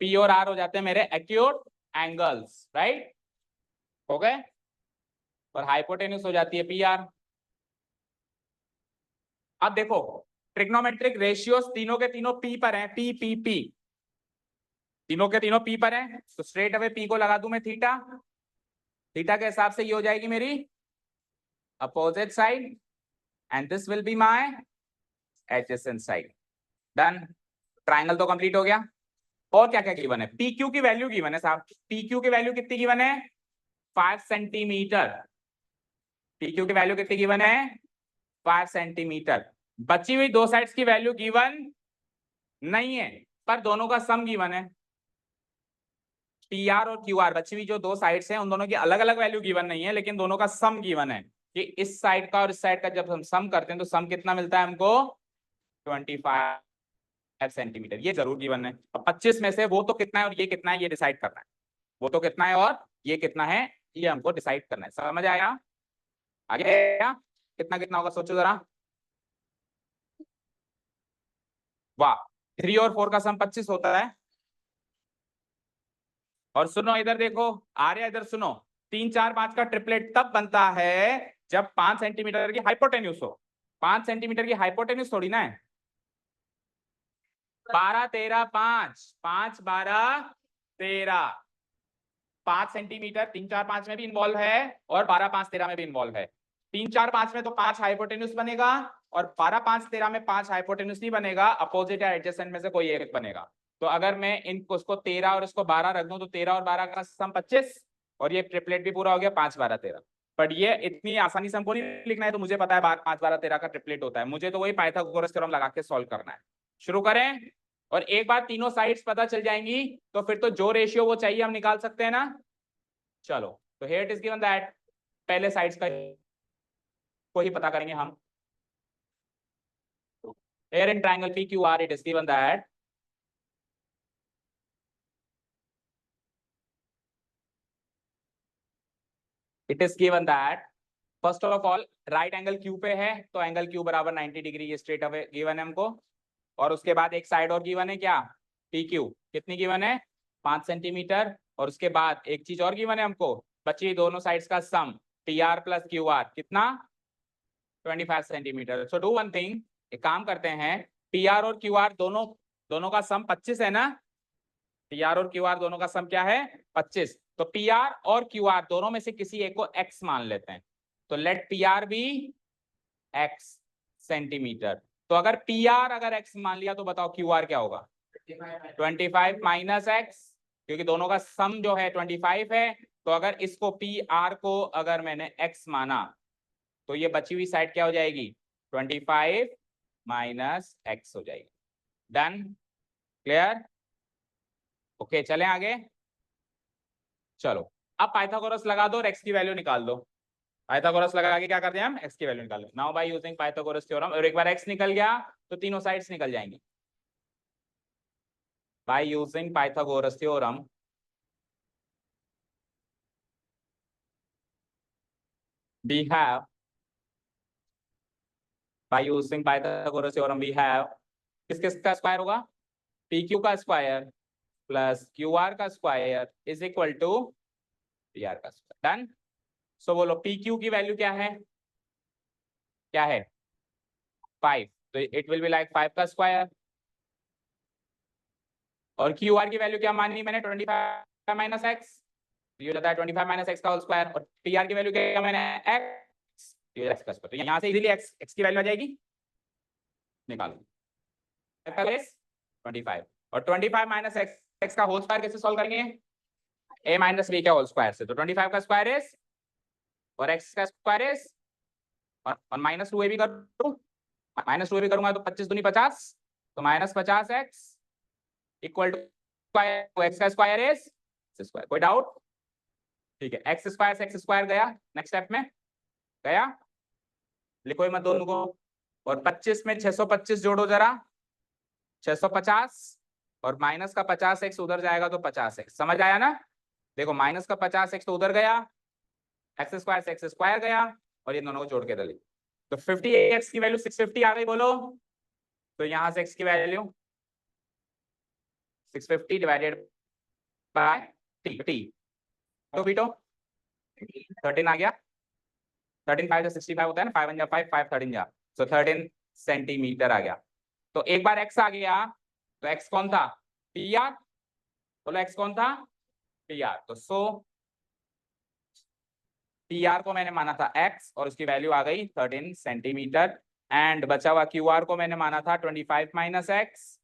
पी और आर हो जाते हैं मेरे एक्यूट एंगल्स, राइट? हो गए। और हाइपोटेन्यूस हो जाती है पी आर। अब देखो ट्रिग्नोमेट्रिक रेशियोस तीनों के तीनों पी पर हैं, पी पी पी तीनों के तीनों पी पर हैं, तो स्ट्रेट अवे पी को लगा दूं मैं थीटा। थीटा के हिसाब से ये हो जाएगी मेरी opposite side and this will be my adjacent side. Done. Triangle तो कंप्लीट हो गया। और क्या क्या गिवन है? पी क्यू की वैल्यू गिवन है साहब। पी क्यू की वैल्यू कितनी गिवन है? 5 सेंटीमीटर। पी क्यू की वैल्यू कितनी गिवन है? 5 सेंटीमीटर। बची हुई दो साइड्स की वैल्यू गिवन नहीं है, पर दोनों का सम गिवन है। पी आर और क्यू आर बची हुई जो दो साइड्स हैं उन दोनों की अलग अलग वैल्यू गिवन नहीं है, लेकिन दोनों का सम गिवन है कि इस साइड का और इस साइड का जब हम सम करते हैं तो सम कितना मिलता है हमको? 25 सेंटीमीटर। ये जरूर गिवन है। अब 25 में से वो तो कितना है और ये कितना है ये डिसाइड करना है। वो तो कितना है और ये कितना है ये हमको डिसाइड करना है। समझ आया? आगे क्या कितना कितना होगा सोचो जरा। वाह, 3 और 4 का सम 25 होता है। और सुनो इधर देखो, आ रहा इधर सुनो, 3 4 5 का ट्रिपलेट तब बनता है जब 5 सेंटीमीटर की हाइपोटेन्यूज हो। 5 सेंटीमीटर की हाइपोटेन्यूज थोड़ी ना है। 12 13 5 5 12 13 5 सेंटीमीटर 3 4 5 में भी इन्वॉल्व है और 12 5 13 में भी इन्वॉल्व है। 3 4 5 में तो 5 हाइपोटेन्यूज बनेगा और 12 5 13 में 5 हाइपोटेन्यूज नहीं बनेगा, अपोजिट या एडजेसेंट में से कोई एक बनेगा। तो अगर मैं इनको उसको 13 और इसको 12 रख दूं तो 13 और 12 का सम 25 और ये ट्रिपलेट भी पूरा हो गया 5 12 13। बट ये इतनी आसानी से हमको नहीं लिखना है, तो मुझे पता है 5 12 13 का ट्रिपलेट होता है, मुझे तो वही पाइथागोरस थ्योरम लगा के सॉल्व करना है। शुरू करें। और एक बार तीनों साइड्स पता चल जाएंगी तो फिर तो जो रेशियो वो चाहिए हम निकाल सकते हैं ना। चलो तो here it is given that पहले साइड्स का को ही पता करेंगे हम। Here in triangle PQR it is given that first of all right angle Q पे है तो एंगल क्यू बराबर 90 डिग्री, ये स्ट्रेट अवे गिवन है हमको। और उसके बाद एक साइड और गिवन है क्या? पी क्यू कितनी गिवन है? 5 सेंटीमीटर। और उसके बाद एक चीज और गिवन है हमको, बची दोनों साइड्स का sum P R plus Q R कितना? 25 centimetre. So do one thing, एक काम करते हैं, पी आर और क्यू आर दोनों का सम 25 है ना। पी आर और क्यू आर दोनों का सम क्या है? 25। तो पी आर और क्यू आर दोनों में से किसी एक को x मान लेते हैं। तो let P R be x centimetre. तो अगर पी आर अगर x मान लिया तो बताओ क्यू आर क्या होगा? 25 माइनस x, क्योंकि दोनों का सम जो है 25 है। तो अगर इसको पी आर को अगर मैंने x माना तो ये बची हुई साइड क्या हो जाएगी? 25 माइनस x हो जाएगी। डन? क्लियर? ओके चलें आगे। चलो अब पाइथागोरस लगा दो और x की वैल्यू निकाल दो। पाइथागोरस लगा के क्या करते हैं हम, x की वैल्यू निकाल लो। Now by using Pythagoras theorem, और एक बार x निकल गया तो तीनों साइड्स निकल जाएंगी। Bye using Pythagoras theorem we have by using Pythagoras theorem we have, किस किस का स्क्वायर होगा, PQ का स्क्वायर प्लस QR का square is equal to PR का स्क्वायर। डन। सो बोलो PQ की वैल्यू क्या है, क्या है 5, तो इट विल बी लाइक 5 का स्क्वायर। और QR की वैल्यू क्या मानी मैंने 25 माइनस एक्स, ये होता है 25 माइनस एक्स का होल स्क्वायर। और PR की वैल्यू क्या मैंने एक्स, ये एक्स का स्क्वायर। तो यहाँ से इजीली एक्स की वैल्यू आ जाएगी, निकालो 25 और 25 माइनस एक्स का होल स्क्वायर कैसे सॉल्व करेंगे, a माइनस बी के होल स्क्वायर से। तो 25 का स्क्वायर इज और x का स्क्वायर इज और माइनस 2a भी करूं, माइनस 2a भी करूंगा तो 25 दूनी 50, तो minus 50x equal to square, x का स्क्वायर इज स्क्वायर। कोई डाउट, ठीक है। x स्क्वायर से x स्क्वायर गया, नेक्स्ट स्टेप में गया, लिखो ही मत दोनों को। और 25 में 625 जोड़ो जरा, 650 और माइनस का 50x उधर जाएगा तो 50x, समझ आया ना। देखो माइनस का 50x तो उधर गया, एक्स स्क्वायर से एक्स स्क्वायर गया और ये दोनों को जोड़ के दे दी। तो 50x की वैल्यू 650 आ गई बोलो। तो यहां से x की वैल्यू 650 डिवाइडेड बाय t तो बीटो 13 आ गया। 13 5 से 65 होता है ना, 5 1 जा 5 5 13 जा, तो 13 सेंटीमीटर आ गया। तो एक बार x आ गया तो x कौन था, PR। बोलो x कौन था, PR। तो सो PR को मैंने माना था x और उसकी वैल्यू आ गई 13 सेंटीमीटर। एंड बचा हुआ QR को मैंने माना था 25 माइनस एक्स,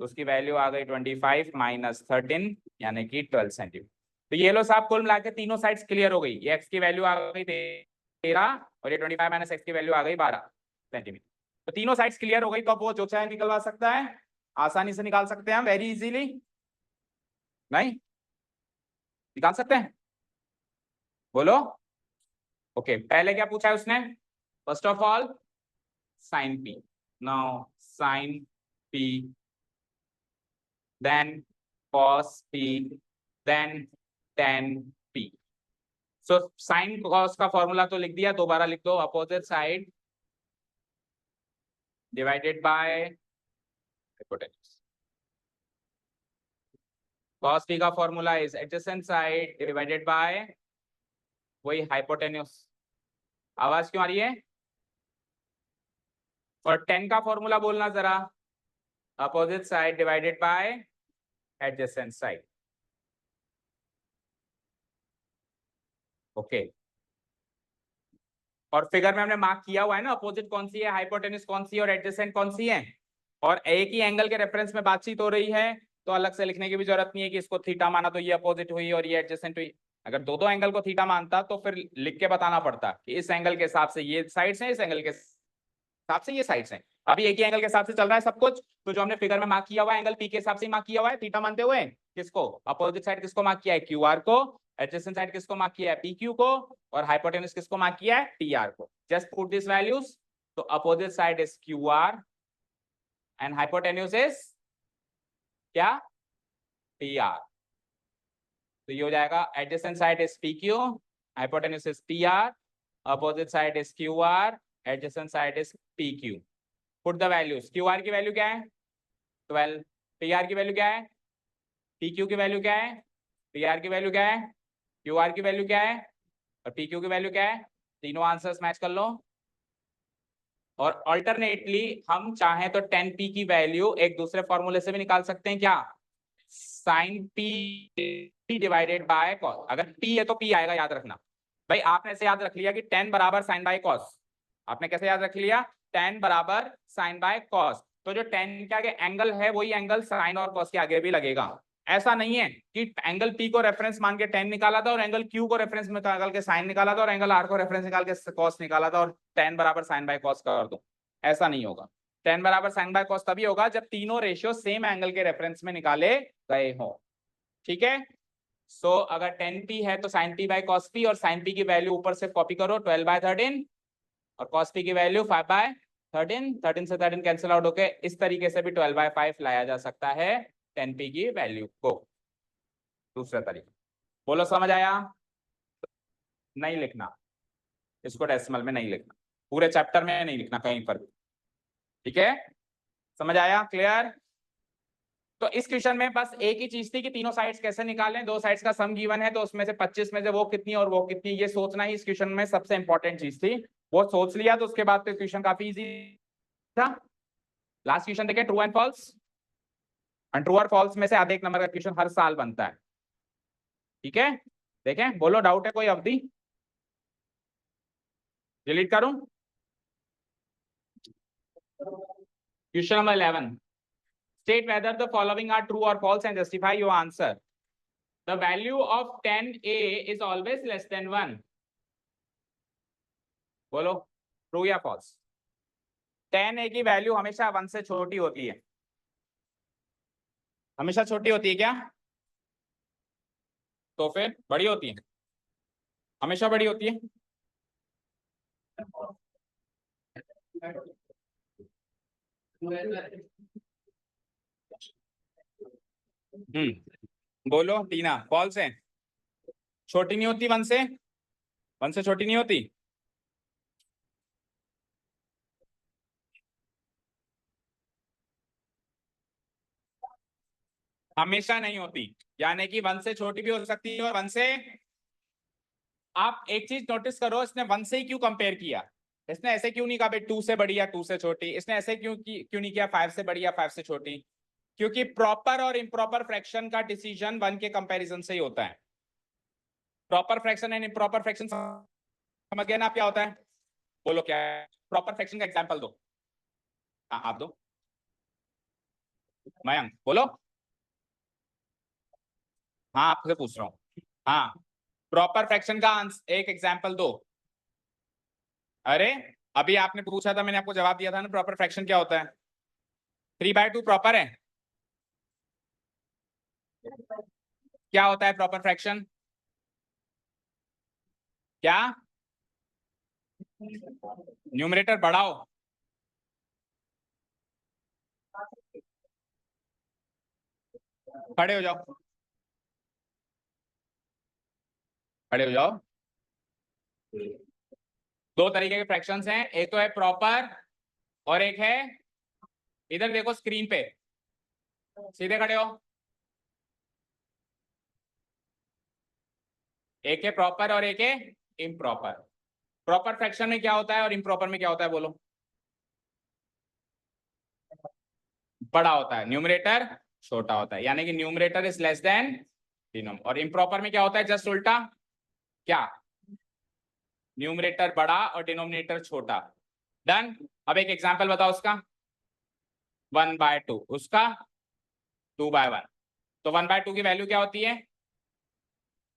तो उसकी वैल्यू आ गई 25 माइनस 13 यानी कि 12 सेंटीमीटर। तो ये लो साहब कुल मिला के तीनों साइड्स क्लियर हो गई। ये x की वैल्यू आ गई 13 और ये 25 माइनस एक्स की वैल्यू आ गई 12 सेंटीमीटर। तो तीनों साइड्स क्लियर हो गई। तो अब वो जो चाहे निकलवा सकता है, आसानी से निकाल सकते हैं हम, वेरी इजीली। नहीं निकाल सकते हैं, बोलो। ओके पहले क्या पूछा है उसने, first of all sine P, now sine P, then cos P, then tan P. So sine cos का फॉर्मूला तो लिख दिया, दोबारा लिख दो, opposite side divided by hypotenuse. cos p का formula is adjacent side divided by वही hypotenuse. आवाज क्यों आ रही है। और 10 का फॉर्मूला बोलना जरा, opposite side divided by adjacent side. Okay और फिगर में हमने मार्क किया हुआ है ना, अपोजिट कौन सी है, हाइपोटेन्यूज कौन सी है और एडजेसेंट कौन सी है। और एक ही एंगल के रेफरेंस में बातचीत हो रही है तो अलग से लिखने की भी जरूरत नहीं है कि इसको थीटा माना तो ये अपोजिट हुई और ये एडजेसेंट हुई। अगर दो दो एंगल को थीटा मानता तो फिर लिख के बताना पड़ता कि इस एंगल के हिसाब से ये साइड्स हैं, इस एंगल के हिसाब से ये साइड्स हैं। अभी एक ही एंगल के हिसाब से चल रहा है सब कुछ। तो जो हमने फिगर में मार्क किया हुआ है एंगल पी के हिसाब से मार्क किया हुआ है थीटा मानते हुए, किसको, अपोजिट साइड किसको मार्क किया है, QR को, एडजेसेंट साइड किसको मार्क किया है, PQ को, और हाइपोटेन्यूज किसको मार्क किया है, PR को। Just put this values. तो opposite side is QR and hypotenuse is क्या, PR। तो ये हो जाएगा adjacent side is PQ, hypotenuse is PR, opposite side is QR, adjacent side is PQ। Put the values, QR की value क्या है 12, PR की वैल्यू क्या है, PQ की वैल्यू क्या है, PR की वैल्यू क्या है, QR की वैल्यू क्या है और PQ की वैल्यू क्या है। तीनों आंसर्स मैच कर लो। और अल्टरनेटली हम चाहें तो 10p की वैल्यू एक दूसरे फॉर्मूले से भी निकाल सकते हैं, क्या, sine p divided by cos. अगर p है तो p आएगा, याद रखना भाई। आपने ऐसे याद रख लिया कि 10 बराबर साइन बाय कॉस। आपने कैसे याद रख लिया, 10 बराबर साइन बाय कॉस। तो जो 10 के आगे एंगल है वही एंगल साइन और कॉस के आगे भी लगेगा। ऐसा नहीं है कि एंगल P को रेफरेंस मान के 10 निकाला था और एंगल Q को रेफरेंस में निकाल के साइन निकाला था और एंगल R को रेफरेंस निकाल के कॉस निकाला था और 10 बराबर साइन बाय कॉस कर दो। ऐसा नहीं होगा। 10 बराबर साइन बाय कॉस तभी होगा जब तीनों रेशियो सेम एंगल के रेफरेंस में निकाले गए हो। ठीक है, सो अगर 10p है तो sin p by cos p, और sin p की वैल्यू ऊपर से कॉपी करो 12/13 और cos p की वैल्यू 5/13, 13 से 13 कैंसिल आउट होके इस तरीके से भी 12/5 लाया जा सकता है 10p की वैल्यू को। दूसरा तरीका बोलो, समझ आया? नहीं लिखना इसको, डेसिमल में नहीं लिखना, पूरे चैप्टर में नहीं लिखना कहीं पर भी, ठीक है? समझ आया? क्लियर? तो इस क्वेश्चन में बस एक ही चीज थी कि तीनों साइड्स कैसे निकालें। दो साइड्स का सम गिवन है तो उसमें से 25 में से वो कितनी और वो कितनी, ये सोचना ही इस क्वेश्चन में सबसे इंपॉर्टेंट चीज थी। वो सोच लिया तो उसके बाद तो क्वेश्चन काफी इजी था। लास्ट क्वेश्चन देखें, ट्रू एंड फॉल्स। ट्रू और फॉल्स में से आधे एक नंबर का क्वेश्चन हर साल बनता है, ठीक है? देखें, बोलो डाउट है कोई अवधि? डिलीट करूं? Question number 11, state whether the following are true or false and justify your answer. The value of 10a is always less than 1. बोलो ट्रू या फॉल्स? 10a की वैल्यू हमेशा 1 से छोटी होती है। हमेशा छोटी होती है क्या? तो फिर बड़ी होती है? हमेशा बड़ी होती है। बोलो टीना, फॉल्स है? छोटी नहीं होती 1 से? 1 से छोटी नहीं होती? हमेशा नहीं होती, यानी कि 1 से छोटी भी हो सकती है और 1 से। आप एक चीज नोटिस करो, इसने 1 से ही क्यों कंपेयर किया? इसने ऐसे क्यों नहीं कहा भाई 2 से बड़ी या 2 से छोटी? इसने ऐसे क्यों नहीं किया 5 से बड़ी या 5 से छोटी? क्योंकि प्रॉपर और इम्प्रॉपर फ्रैक्शन का डिसीजन 1 के कंपैरिजन से ही होता है। Proper fraction and improper fraction समझ गए ना आप क्या होता है? बोलो क्या है प्रॉपर फ्रैक्शन का एग्जांपल दो। हाँ आप दो, मयंक बोलो। हाँ आपसे पूछ रहा हूँ। हाँ प्रॉपर फ्रैक्शन का एक एग्जांपल दो। अरे अभी आपने पूछा था, मैंने आपको जवाब दिया था ना, प्रॉपर फ्रैक्शन क्या होता है? 3/2 प्रॉपर है? क्या होता है प्रॉपर फ्रैक्शन? क्या? न्यूमरेटर बढ़ाओ। खड़े हो जाओ, खड़े हो जाओ। दो तरीके के फ्रैक्शंस हैं, एक तो है प्रॉपर और एक है, इधर देखो स्क्रीन पे, सीधे खड़े हो। एक है प्रॉपर और एक है इम्प्रॉपर। प्रॉपर फ्रैक्शन में क्या होता है और इम्प्रॉपर में क्या होता है बोलो? बड़ा होता है, न्यूमरेटर छोटा होता है, यानी कि न्यूमरेटर इज लेस देन डिनोम। और इम्प्रॉपर में क्या होता है? जस्ट उल्टा। क्या? न्यूमरेटर बड़ा और डिनोमिनेटर छोटा। डन। अब एक एग्जांपल बताओ उसका। 1/2, उसका 2/1। तो 1/2 की वैल्यू क्या होती है?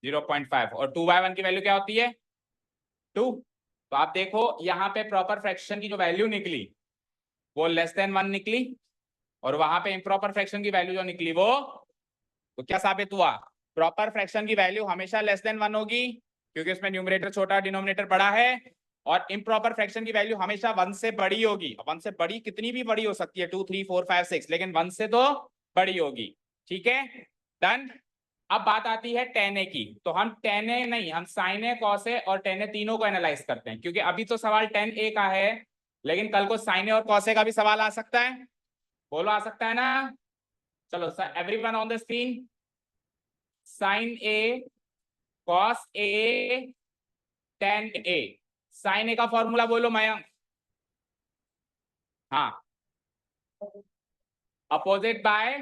0.5, और 2/1 की वैल्यू क्या होती है? 2। तो आप देखो यहाँ पे प्रॉपर फ्रैक्शन की जो वैल्यू निकली वो लेस देन 1 निकली, और वहां पे इम्प्रॉपर फ्रैक्शन की वैल्यू जो निकली वो, तो क्या साबित हुआ? प्रॉपर फ्रैक्शन की वैल्यू हमेशा लेस देन 1 होगी क्योंकि उसमें न्यूमरेटर छोटा डिनोमिनेटर बड़ा है, और इम्प्रॉपर फ्रैक्शन की वैल्यू हमेशा 1 से बड़ी होगी। 1 से बड़ी कितनी भी बड़ी हो सकती है, 2 3 4 5 6, लेकिन 1 से तो बड़ी होगी। ठीक है, डन। अब बात आती है tan a की, तो हम tan a नहीं, हम sin a cos a और tan a तीनों को एनालाइज करते हैं, क्योंकि अभी तो सवाल tan a का है, लेकिन कल को sin a और cos a का भी सवाल आ सकता है। बोलो आ सकता है ना? चलो everyone on the screen, sin a cos a tan a। sin a का फॉर्मूला बोलो मयंक। हाँ, अपोजिट बाय,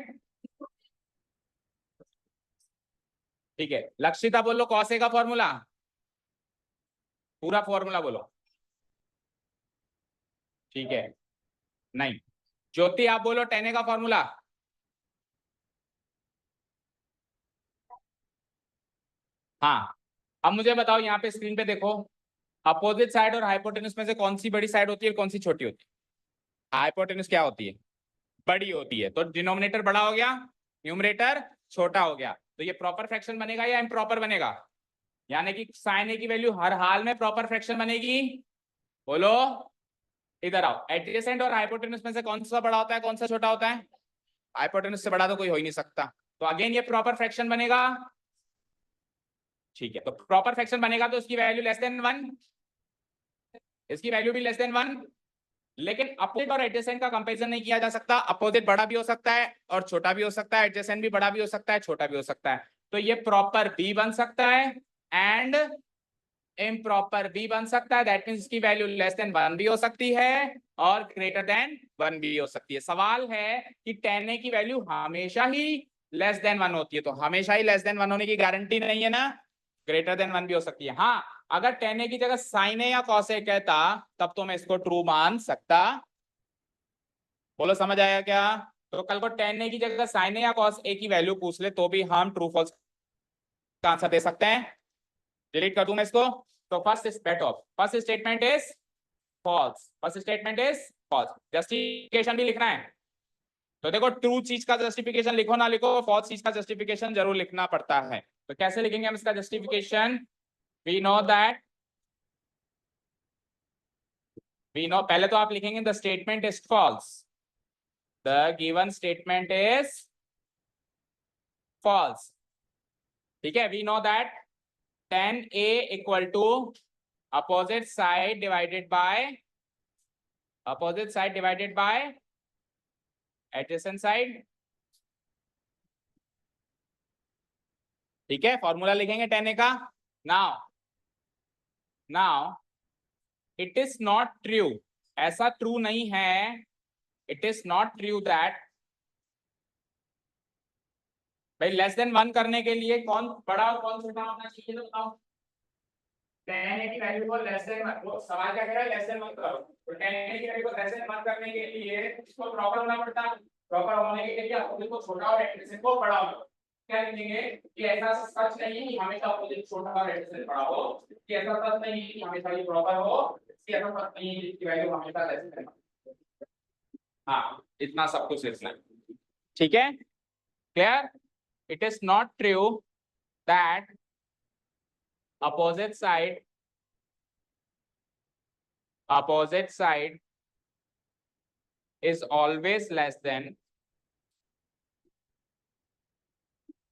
ठीक है। लक्षिता बोलो cos a का फॉर्मूला, पूरा फॉर्मूला बोलो। ठीक है, नहीं। ज्योति आप बोलो tan a का फॉर्मूला। हाँ, अब मुझे बताओ, यहाँ पे स्क्रीन पे देखो, अपोजिट साइड और हाइपोटेन्यूज में से कौन सी बड़ी साइड होती है और कौन सी छोटी होती है? हाइपोटेन्यूज क्या होती है? बड़ी होती है, तो डिनोमिनेटर बड़ा हो गया, न्यूमरेटर छोटा हो गया। तो ये प्रॉपर फ्रैक्शन बनेगा या इम्प्रॉपर बनेगा? यानी कि साइन ए की वैल्यू हर हाल में प्रॉपर फ्रैक्शन बनेगी। बोलो, इधर आओ। एडजेसेंट और हाइपोटेन्यूज में से कौन सा बड़ा होता है, कौन सा छोटा होता है? हाइपोटेन्यूज से बड़ा तो कोई हो ही नहीं सकता, तो अगेन ये प्रॉपर फ्रैक्शन बनेगा। ठीक है, तो प्रॉपर फ्रैक्शन बनेगा तो इसकी वैल्यू लेस देन 1, इसकी वैल्यू भी लेस देन 1। लेकिन अपोजिट और एडजेसेंट का कंपैरिजन नहीं किया जा सकता। अपोजिट बड़ा भी हो सकता है और छोटा भी हो सकता है, एडजेसेंट भी बड़ा भी हो सकता है, छोटा भी हो सकता है। तो ये प्रॉपर बी बन सकता है एंड इम्प्रॉपर बी बन सकता है। दैट मींस इसकी वैल्यू लेस देन 1 भी हो सकती है और ग्रेटर देन 1 भी हो सकती है। सवाल है कि tan a की वैल्यू हमेशा ही लेस देन 1 होती है, तो हमेशा ही लेस देन 1 होने की गारंटी नहीं है ना, ग्रेटर देन 1 भी हो सकती है। हाँ, अगर tan a की जगह sin a या cos a कहता तब तो मैं इसको ट्रू मान सकता। बोलो समझ आया क्या? तो कल को tan a की जगह sin a या cos a की वैल्यू पूछ ले तो भी हम ट्रू फॉल्स का आंसर दे सकते हैं। डिलीट कर दूं मैं इसको। तो first is bet of, first statement is false, first statement is false. Justification भी लिखना है, तो देखो ट्रू चीज का जस्टिफिकेशन लिखो ना लिखो, फॉल्स चीज का जस्टिफिकेशन जरूर लिखना पड़ता है। तो कैसे लिखेंगे हम इसका justification? We know that, we know, पहले तो आप लिखेंगे the statement is false, the given statement is false. ठीक है, we know that tan a equal to opposite side divided by, opposite side divided by adjacent side. ठीक है, formula लिखेंगे tan a का। Now, now it is not true, ऐसा true नहीं है, it is not true that, भाई less than 1 करने के लिए कौन बड़ा और कौन छोटा होना चाहिए तो बताओ। tan a की वैल्यू को लेस देन 1, वो सवाल क्या कह रहा है, लेस देन 1 करो। तो tan a की वैल्यू को लेस देन 1 करने के लिए इसको प्रॉपर होना पड़ता है, प्रॉपर होने के लिए अपोजिट को छोटा और एडजेसेंट को बड़ा हो। क्या लिखेंगे कि ऐसा सच नहीं है कि हमेशा अपोजिट छोटा और एडजेसेंट बड़ा हो, कि ऐसा सच नहीं है कि हमेशा ये प्रॉपर हो, कि ऐसा सच नहीं है कि इसकी वैल्यू हमेशा लेस देन। हाँ, इतना सब कुछ लिखना है। ठीक है, clear? It is not true that opposite side, opposite side is always less than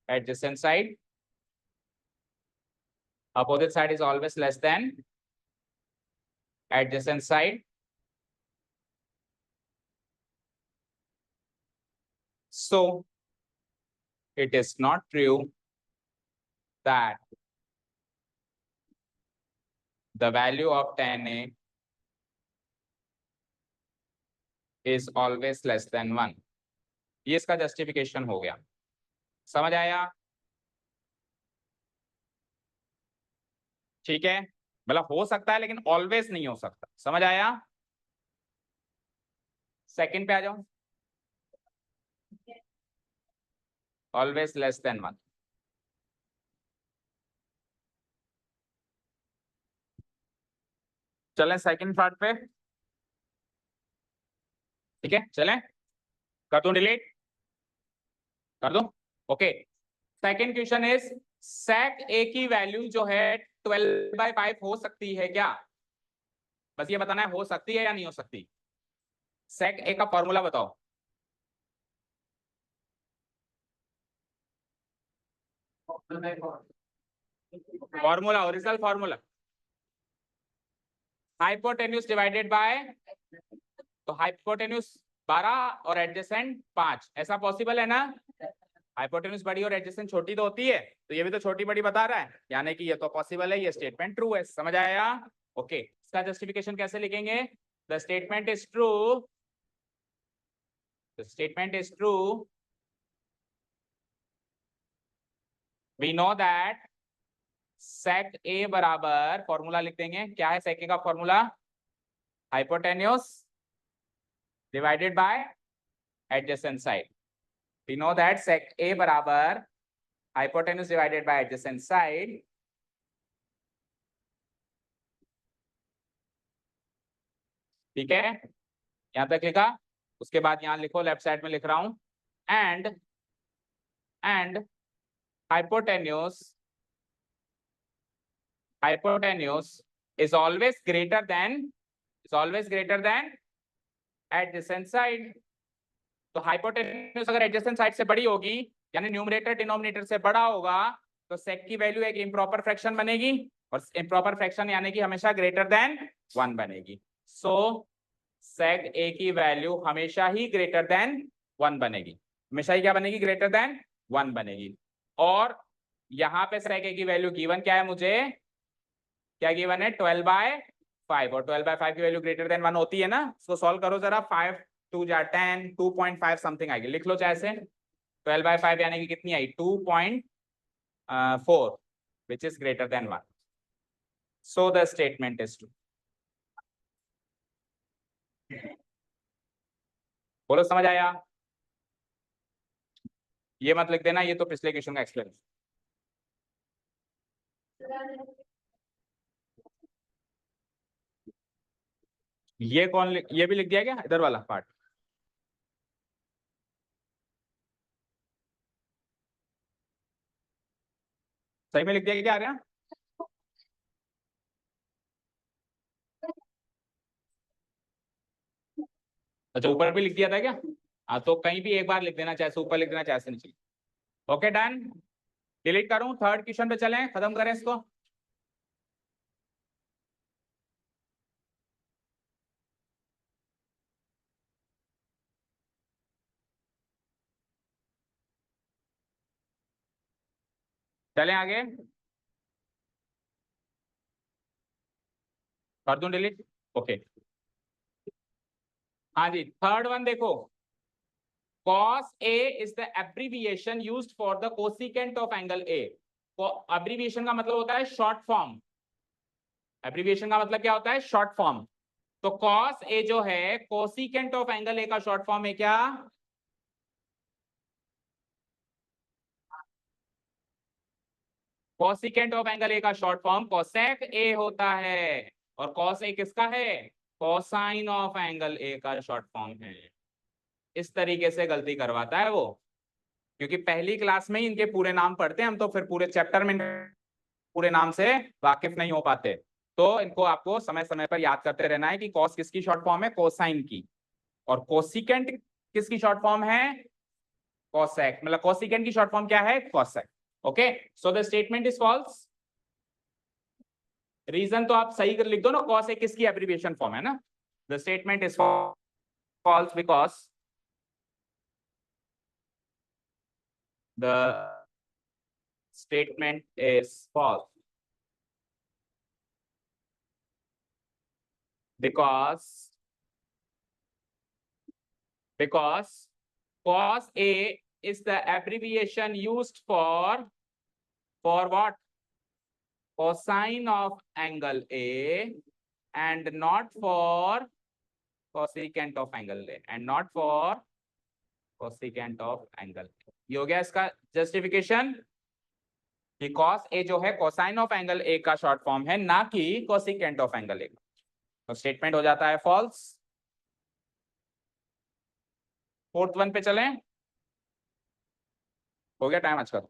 adjacent side, opposite side is always less than adjacent side. So it is not true that the value of tan a is always less than 1. ये इसका justification हो गया, समझ आया? ठीक है, मतलब हो सकता है लेकिन ऑलवेज नहीं हो सकता, समझ आया? सेकंड पे आ जाओ, ऑलवेज लेस देन 1। चलें सेकंड पार्ट पे, ठीक है चलें, कर दूं डिलीट, कर दूं, okay. Second question is sec a की वैल्यू जो है 12/5 हो सकती है क्या? बस ये बताना है हो सकती है या नहीं हो सकती। sec a का फॉर्मूला बताओ। Formula, original formula, hypotenuse divided bye, तो हाइपोटेन्यूज 12 और एडजेसेंट 5, ऐसा पॉसिबल है ना? हाइपोटेन्यूज बड़ी और एडजेसेंट छोटी तो होती है, तो ये भी तो छोटी बड़ी बता रहा है, यानी कि ये तो पॉसिबल है, ये स्टेटमेंट ट्रू है, समझ आया? ओके, इसका जस्टिफिकेशन कैसे लिखेंगे? The statement is true, the statement is true, we know that sec a बराबर, फॉर्मूला लिख देंगे, क्या है sec a का formula? Hypotenuse divided by adjacent side. We know that sec a बराबर hypotenuse divided by adjacent side. ठीक है, यहां तक लिखा, उसके बाद यहां लिखो, लेफ्ट साइड में लिख रहा हूं, and hypotenuse is always greater than adjacent side. तो हाइपोटेन्यूज अगर एडजेसेंट साइड से बड़ी होगी यानी न्यूमरेटर डिनोमिनेटर से बड़ा होगा तो सेक की वैल्यू एक इम्प्रॉपर फ्रैक्शन बनेगी और इम्प्रॉपर फ्रैक्शन यानी कि हमेशा ग्रेटर देन 1 बनेगी। सो सेक ए की वैल्यू हमेशा ही ग्रेटर देन 1 बनेगी, हमेशा ही क्या बनेगी, ग्रेटर देन 1 बनेगी। और यहाँ पे सेक ए की वैल्यू गिवन क्या है, मुझे क्या गिवन है, 12/5 और 12/5 की वैल्यू ग्रेटर देन 1 होती है ना। इसको सॉल्व करो जरा, 5 2 जा 10, 2.5 समथिंग आएगी, लिख लो चाहे से। 12/5 यानी कि कितनी आई, 2.4 which is greater than 1. So the statement is true. बोलो समझ आया? ये मत लिख देना, ये तो पिछले क्वेश्चन का एक्सप्लेनेशन। ये कौन ये भी लिख दिया क्या, इधर वाला पार्ट? सही में लिख दिया क्या आ रहा है? अच्छा ऊपर भी लिख दिया था क्या? हाँ तो कहीं भी एक बार लिख देना, चाहे ऊपर लिख देना चाहे से नीचे। ओके डन, डिलीट करूं, थर्ड क्वेश्चन पे चलें, खत्म करें इसको। चलें आगे, कर दूं डिलीट? ओके हाँ जी, थर्ड वन देखो, cos A is the abbreviation used for the cosecant of angle A. Abbreviation का मतलब होता है शॉर्ट फॉर्म, एब्रीविएशन का मतलब क्या होता है, शॉर्ट फॉर्म। तो cos A जो है कोसिकेंट ऑफ एंगल A का शॉर्ट फॉर्म है क्या? कोसिकेंट ऑफ एंगल A का शॉर्ट फॉर्म कोसेक A होता है, और cos A किसका है, कोसाइन ऑफ एंगल A का शॉर्ट फॉर्म है। इस तरीके से गलती करवाता है वो, क्योंकि पहली क्लास में ही इनके पूरे नाम पढ़ते हैं हम, तो फिर पूरे चैप्टर में पूरे नाम से वाकिफ नहीं हो पाते। तो इनको आपको समय समय पर याद करते रहना है कि कॉस किसकी शॉर्ट फॉर्म है, कोसाइन की, और कोसिकेंट किसकी शॉर्ट फॉर्म है, कोसेक, मतलब कोसिकेंट की शॉर्ट फॉर्म क्या है, cosec. Okay, so the statement is false. Reason तो आप सही कर लिख दो ना, कॉस एक किसकी एब्रिविएशन फॉर्म है ना। The statement is false because the statement is false because cos A is the abbreviation used for what, cosine of angle A and not for cosecant of angle A and not for cosecant of angle A. ये हो गया इसका justification कि cos A जो है cosine of angle A का short form है, ना कि cosecant of angle A। तो स्टेटमेंट हो जाता है फॉल्स। फोर्थ वन पे चलें, हो गया टाइम आज का?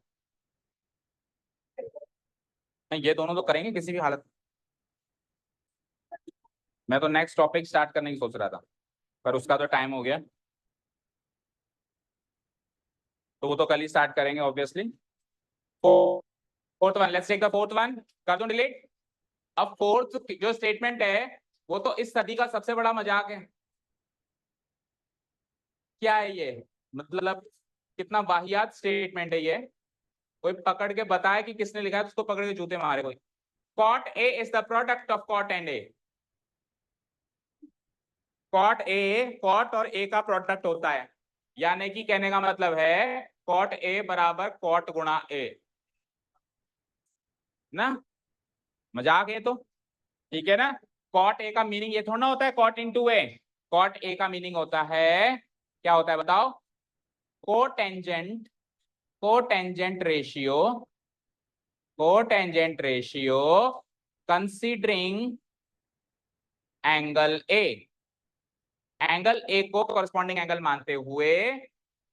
नहीं ये दोनों तो करेंगे किसी भी हालत, मैं तो नेक्स्ट टॉपिक स्टार्ट करने की सोच रहा था, पर उसका तो टाइम हो गया, तो वो तो कल ही स्टार्ट करेंगे obviously. Fourth one, let's take the fourth one, कर दूं डिलीट। अब फोर्थ जो स्टेटमेंट है वो तो इस सदी का सबसे बड़ा मजाक है। क्या है ये, मतलब कितना वाहियात स्टेटमेंट है ये, कोई पकड़ के बताए कि किसने लिखा है तो उसको पकड़ के जूते मारे कोई। cot A is the product of cot and A। cot A, cot और A का प्रोडक्ट होता है, यानी कि कहने का मतलब है cot A बराबर cot गुणा A ना, मजाक है तो, ठीक है ना। cot A का मीनिंग ये थोड़ा ना होता है cot into A, cot A का मीनिंग होता है, क्या होता है बताओ, cotangent ratio considering angle A, angle A को कॉरेस्पॉन्डिंग एंगल मानते हुए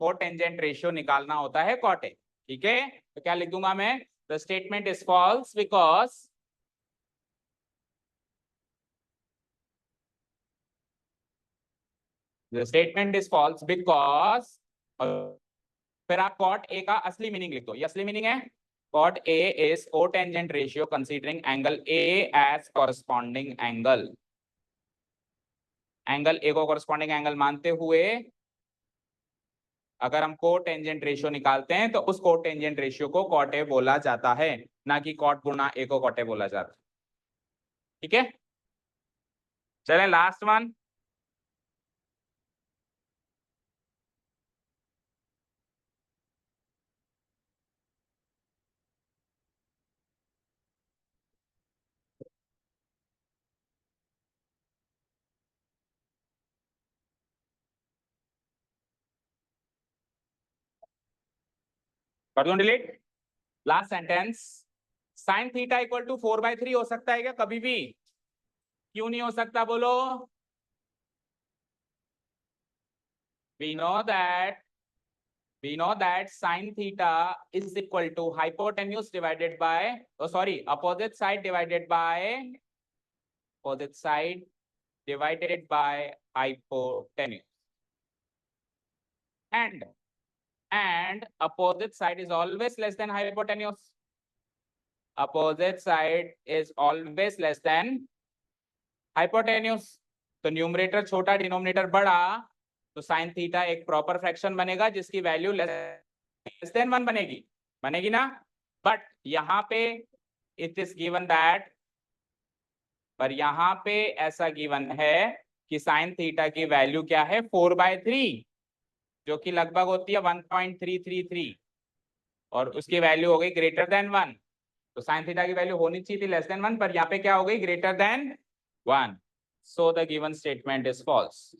कोटेंजेंट रेशियो निकालना होता है cot A। ठीक है, तो क्या लिख दूंगा मैं, the statement is false because the statement is false because, फिर आप कॉट ए का असली मीनिंग लिख दो। ये असली मीनिंग है, cot A is cotangent ratio considering angle A as corresponding angle. Angle A को कॉरस्पॉन्डिंग एंगल मानते हुए अगर हम कोटेंजेंट रेशियो निकालते हैं तो उस कोटेंजेंट रेशियो को कॉट ए बोला जाता है, ना कि कॉट गुना ए को कॉट ए बोला जाता है। ठीक है, चलें लास्ट वन। कर दूं delete? Last sentence, sine theta equal to 4/3 हो सकता है क्या कभी भी? क्यों नहीं हो सकता बोलो? we know that we know that sin theta is equal to hypotenuse divided by, oh sorry, opposite side divided by hypotenuse, and opposite side is always less than hypotenuse. Opposite side is always less than hypotenuse. तो numerator छोटा denominator बड़ा, तो sine theta एक proper fraction बनेगा जिसकी value less than 1 बनेगी ना। But यहाँ पे इट इज गिवन दैट, पर यहाँ पे ऐसा गिवन है कि साइन थीटा की वैल्यू क्या है, 4/3, जो कि लगभग होती है 1.333, और उसकी वैल्यू हो गई ग्रेटर देन 1। तो साइन थीटा की वैल्यू होनी चाहिए थी लेस देन 1, पर यहाँ पे क्या हो गई, greater than 1। So the given statement is false.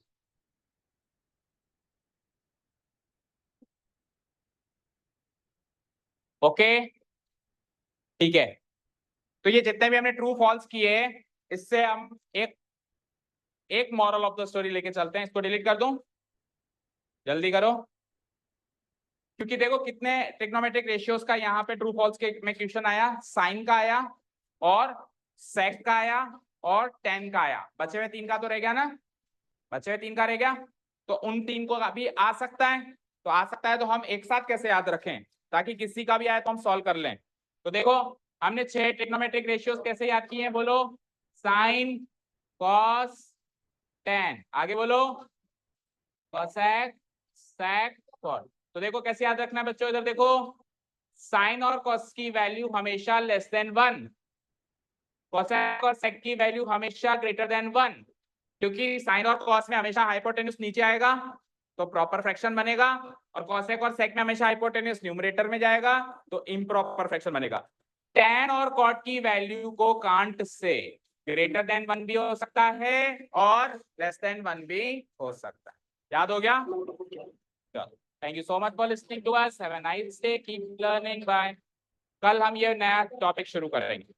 Okay, ठीक है, तो ये जितने भी हमने ट्रू फॉल्स किए, इससे हम एक मॉरल ऑफ द स्टोरी लेके चलते हैं। इसको डिलीट कर दूं? जल्दी करो, क्योंकि देखो कितने ट्रिग्नोमेट्रिक रेशियोज का यहाँ पे ट्रू फॉल्स के में क्वेश्चन आया, साइन का आया और सेक का आया और टेन का आया, बचे हुए 3 का तो रह गया ना, बचे हुए 3 का रह गया, तो उन 3 को अभी आ सकता है, तो आ सकता है तो हम एक साथ कैसे याद रखें ताकि किसी का भी आए तो हम सॉल्व कर लें। तो देखो हमने 6 ट्रिग्नोमेट्रिक रेशियोज कैसे याद किए हैं, बोलो, साइन, कॉस, टेन, आगे बोलो, कॉसेक, सेक, कॉट। तो देखो कैसे याद रखना है बच्चों, इधर देखो, साइन और कॉस की वैल्यू हमेशा लेस देन 1, कॉसेक और सेक की वैल्यू हमेशा ग्रेटर देन 1, क्योंकि साइन और कॉस में हमेशा हाइपोटेन्यूज नीचे आएगा तो प्रॉपर फ्रैक्शन बनेगा, और कॉसेक और सेक में हमेशा हाइपोटेन्यूज न्यूमरेटर में जाएगा तो इम्प्रॉपर फ्रैक्शन बनेगा। tan और cot की वैल्यू को कांट से ग्रेटर देन 1 भी हो सकता है और लेस देन 1 भी हो सकता है। याद हो गया? चलो, thank you so much for listening to us, have a nice day, keep learning, bye. कल हम ये नया टॉपिक शुरू करेंगे।